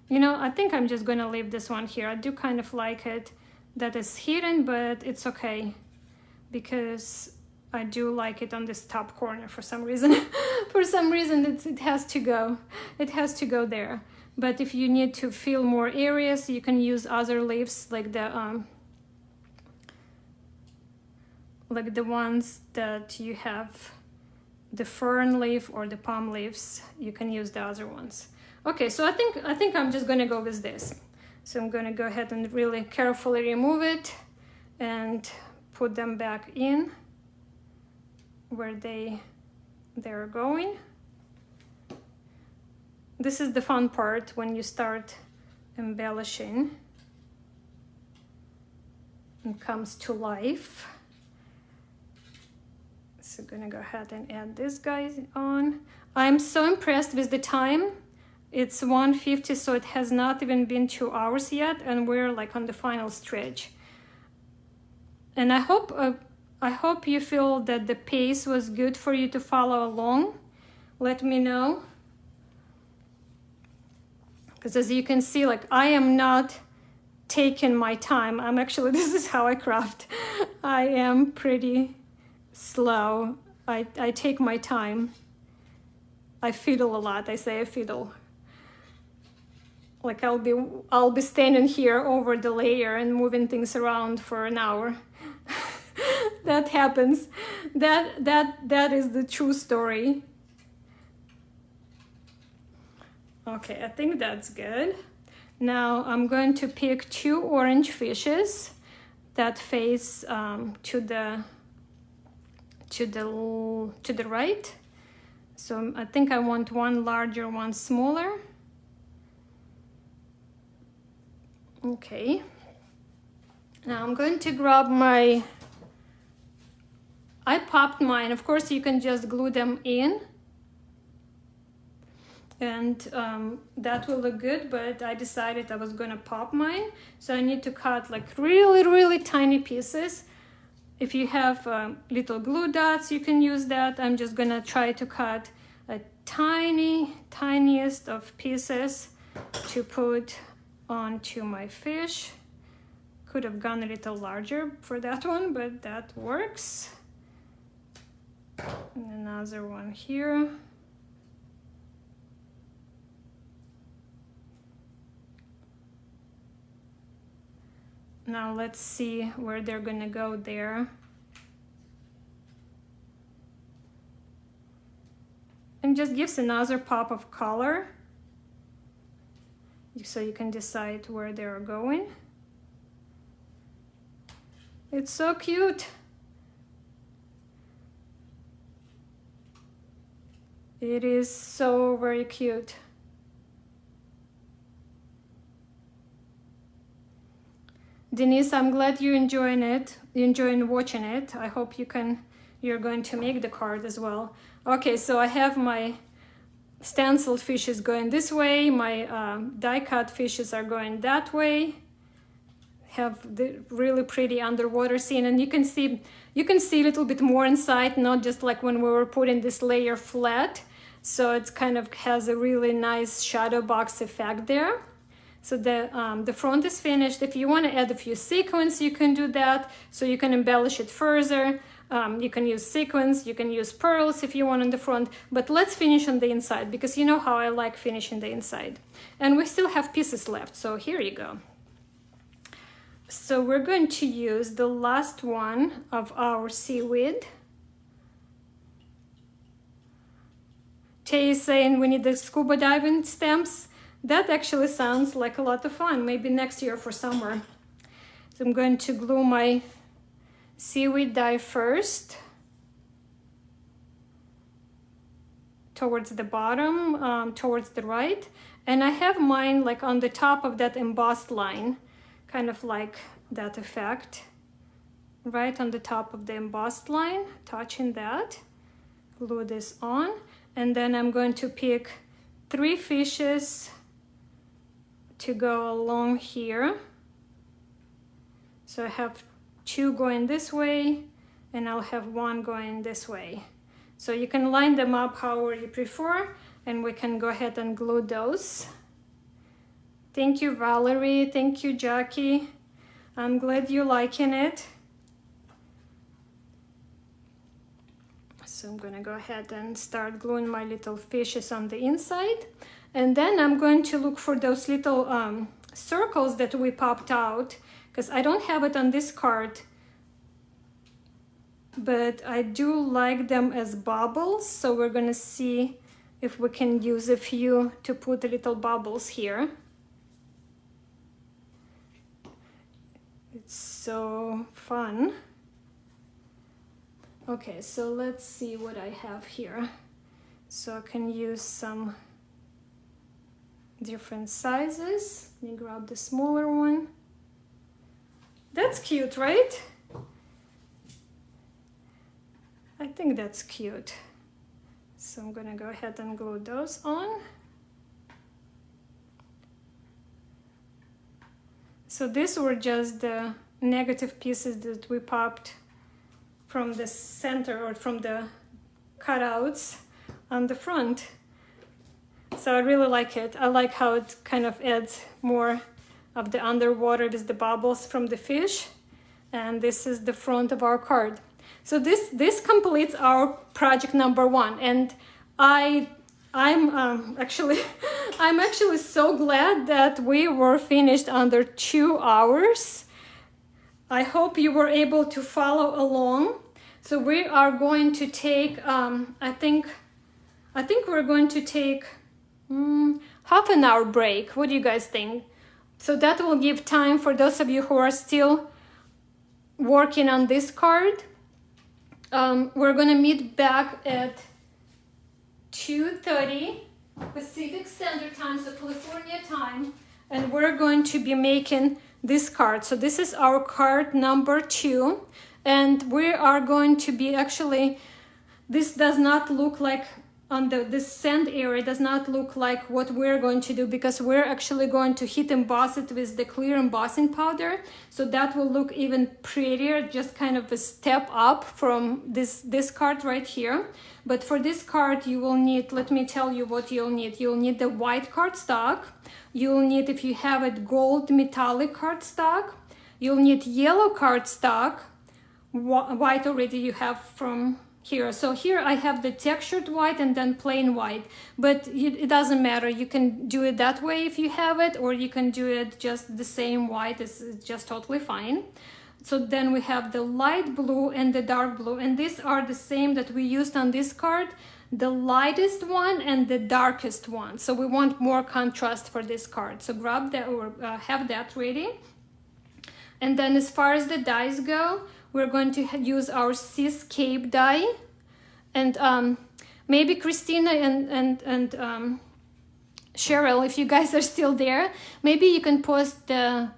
You know, I think I'm just gonna leave this one here. I do kind of like it that it's hidden, but it's okay because I do like it on this top corner for some reason. For some reason it has to go. It has to go there. But if you need to fill more areas, you can use other leaves like the ones that you have, the fern leaf or the palm leaves. You can use the other ones. Okay, so I think I'm just gonna go with this. So I'm gonna go ahead and really carefully remove it and put them back in where they're going. This is the fun part when you start embellishing and comes to life. So I'm gonna go ahead and add this guy on. I'm so impressed with the time. It's 1:50, so it has not even been 2 hours yet, and we're like on the final stretch. And I hope you feel that the pace was good for you to follow along. Let me know. Because as you can see, like I am not taking my time. I'm actually, this is how I craft. I am pretty slow. I take my time. I fiddle a lot. I say I fiddle. Like I'll be standing here over the layer and moving things around for an hour. That happens. That is the true story. Okay, I think that's good. Now I'm going to pick 2 orange fishes that face to the right. So I think I want one larger, one smaller. Okay. Now I'm going to grab I popped mine. Of course, you can just glue them in. And that will look good, but I decided I was gonna pop mine. So I need to cut like really, really tiny pieces. If you have little glue dots, you can use that. I'm just gonna try to cut a tiniest of pieces to put onto my fish. Could have gone a little larger for that one, but that works. And another one here. Now let's see where they're gonna go there. And just gives another pop of color, so you can decide where they're going. It's so cute. It is so very cute. Denise, I'm glad you're enjoying it. You're enjoying watching it. I hope you're going to make the card as well. Okay, so I have my stenciled fishes going this way. My die cut fishes are going that way. Have the really pretty underwater scene, and you can see a little bit more inside, not just like when we were putting this layer flat. So it kind of has a really nice shadow box effect there. So the front is finished. If you want to add a few sequins, you can do that. So you can embellish it further. You can use sequins, you can use pearls if you want on the front, but let's finish on the inside because you know how I like finishing the inside. And we still have pieces left, so here you go. So we're going to use the last one of our seaweed. Tay is saying we need the scuba diving stamps. That actually sounds like a lot of fun, maybe next year for summer. So I'm going to glue my seaweed dye first towards the bottom, towards the right, and I have mine like on the top of that embossed line, kind of like that effect, right on the top of the embossed line, touching that. Glue this on, and then I'm going to pick 3 fishes to go along here. So I have 2 going this way, and I'll have 1 going this way. So you can line them up however you prefer, and we can go ahead and glue those. Thank you, Valerie. Thank you, Jackie. I'm glad you're liking it. So I'm gonna go ahead and start gluing my little fishes on the inside. And then I'm going to look for those little circles that we popped out, because I don't have it on this card, but I do like them as bubbles. So we're gonna see if we can use a few to put little bubbles here. It's so fun. Okay, so let's see what I have here. So I can use some different sizes. Let me grab the smaller one. That's cute, right? I think that's cute. So I'm gonna go ahead and glue those on. So these were just the negative pieces that we popped from the center or from the cutouts on the front. So I really like it. I like how it kind of adds more of the underwater with the bubbles from the fish. And this is the front of our card. So this completes our project number 1. And I'm actually so glad that we were finished under 2 hours. I hope you were able to follow along. So we are going to take, I think we're going to take half an hour break. What do you guys think? So that will give time for those of you who are still working on this card. We're gonna meet back at 2:30 Pacific Standard Time, so California time, and we're going to be making this card. So this is our card number 2, and we are going to be this does not look like on this sand area does not look like what we're going to do, because we're actually going to heat emboss it with the clear embossing powder. So that will look even prettier, just kind of a step up from this card right here. But for this card you will need, let me tell you what you'll need. You'll need the white cardstock. You'll need, if you have it, gold metallic cardstock. You'll need yellow cardstock. White already you have from here. So here I have the textured white and then plain white, but it doesn't matter. You can do it that way if you have it, or you can do it just the same white. It's just totally fine. So then we have the light blue and the dark blue, and these are the same that we used on this card, the lightest one and the darkest one. So we want more contrast for this card. So grab that, or have that ready. And then as far as the dyes go, we're going to use our Seascape dye, and maybe Christina and Cheryl, if you guys are still there, maybe you can post the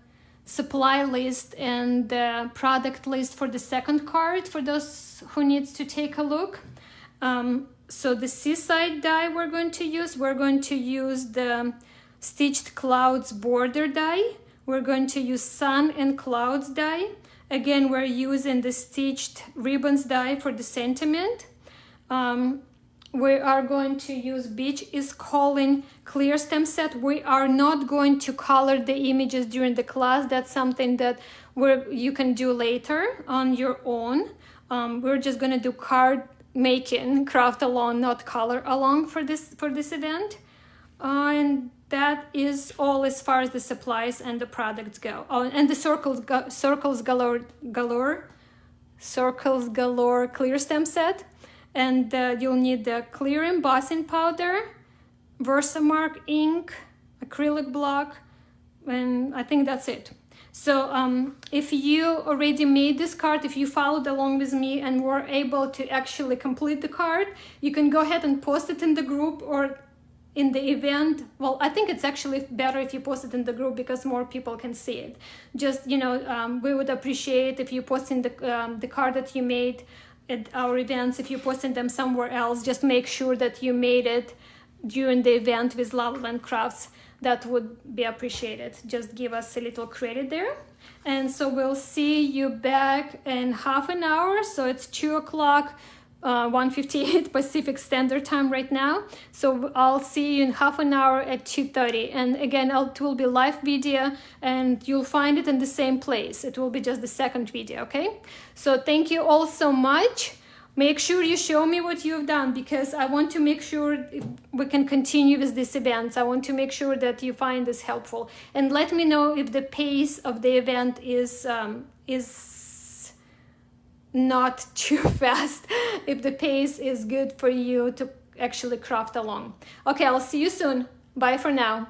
supply list and the product list for the second card for those who needs to take a look. So the Seaside dye we're going to use the Stitched Clouds border dye. We're going to use Sun and Clouds dye. Again, we're using the Stitched Ribbons dye for the sentiment. we are going to use Beach is Calling clear stamp set. We are not going to color the images during the class. That's something that you can do later on your own. We're just going to do card making, craft along, not color along for this event. And that is all as far as the supplies and the products go. Oh, and the circles galore clear stamp set. And you'll need the clear embossing powder, Versamark ink, acrylic block, and I think that's it. So if you already made this card, if you followed along with me and were able to actually complete the card, you can go ahead and post it in the group or in the event. Well, I think it's actually better if you post it in the group because more people can see it. Just, you know, we would appreciate if you post in the card that you made at our events. If you're posting them somewhere else, just make sure that you made it during the event with Loveland Crafts. That would be appreciated. Just give us a little credit there. And so we'll see you back in half an hour. So it's 2 o'clock, 1:58 Pacific Standard Time right now. So I'll see you in half an hour at 2:30. And again, it will be live video and you'll find it in the same place. It will be just the second video, okay? So thank you all so much. Make sure you show me what you've done because I want to make sure we can continue with these events. I want to make sure that you find this helpful. And let me know if the pace of the event is not too fast, if the pace is good for you to actually craft along. Okay, I'll see you soon. Bye for now.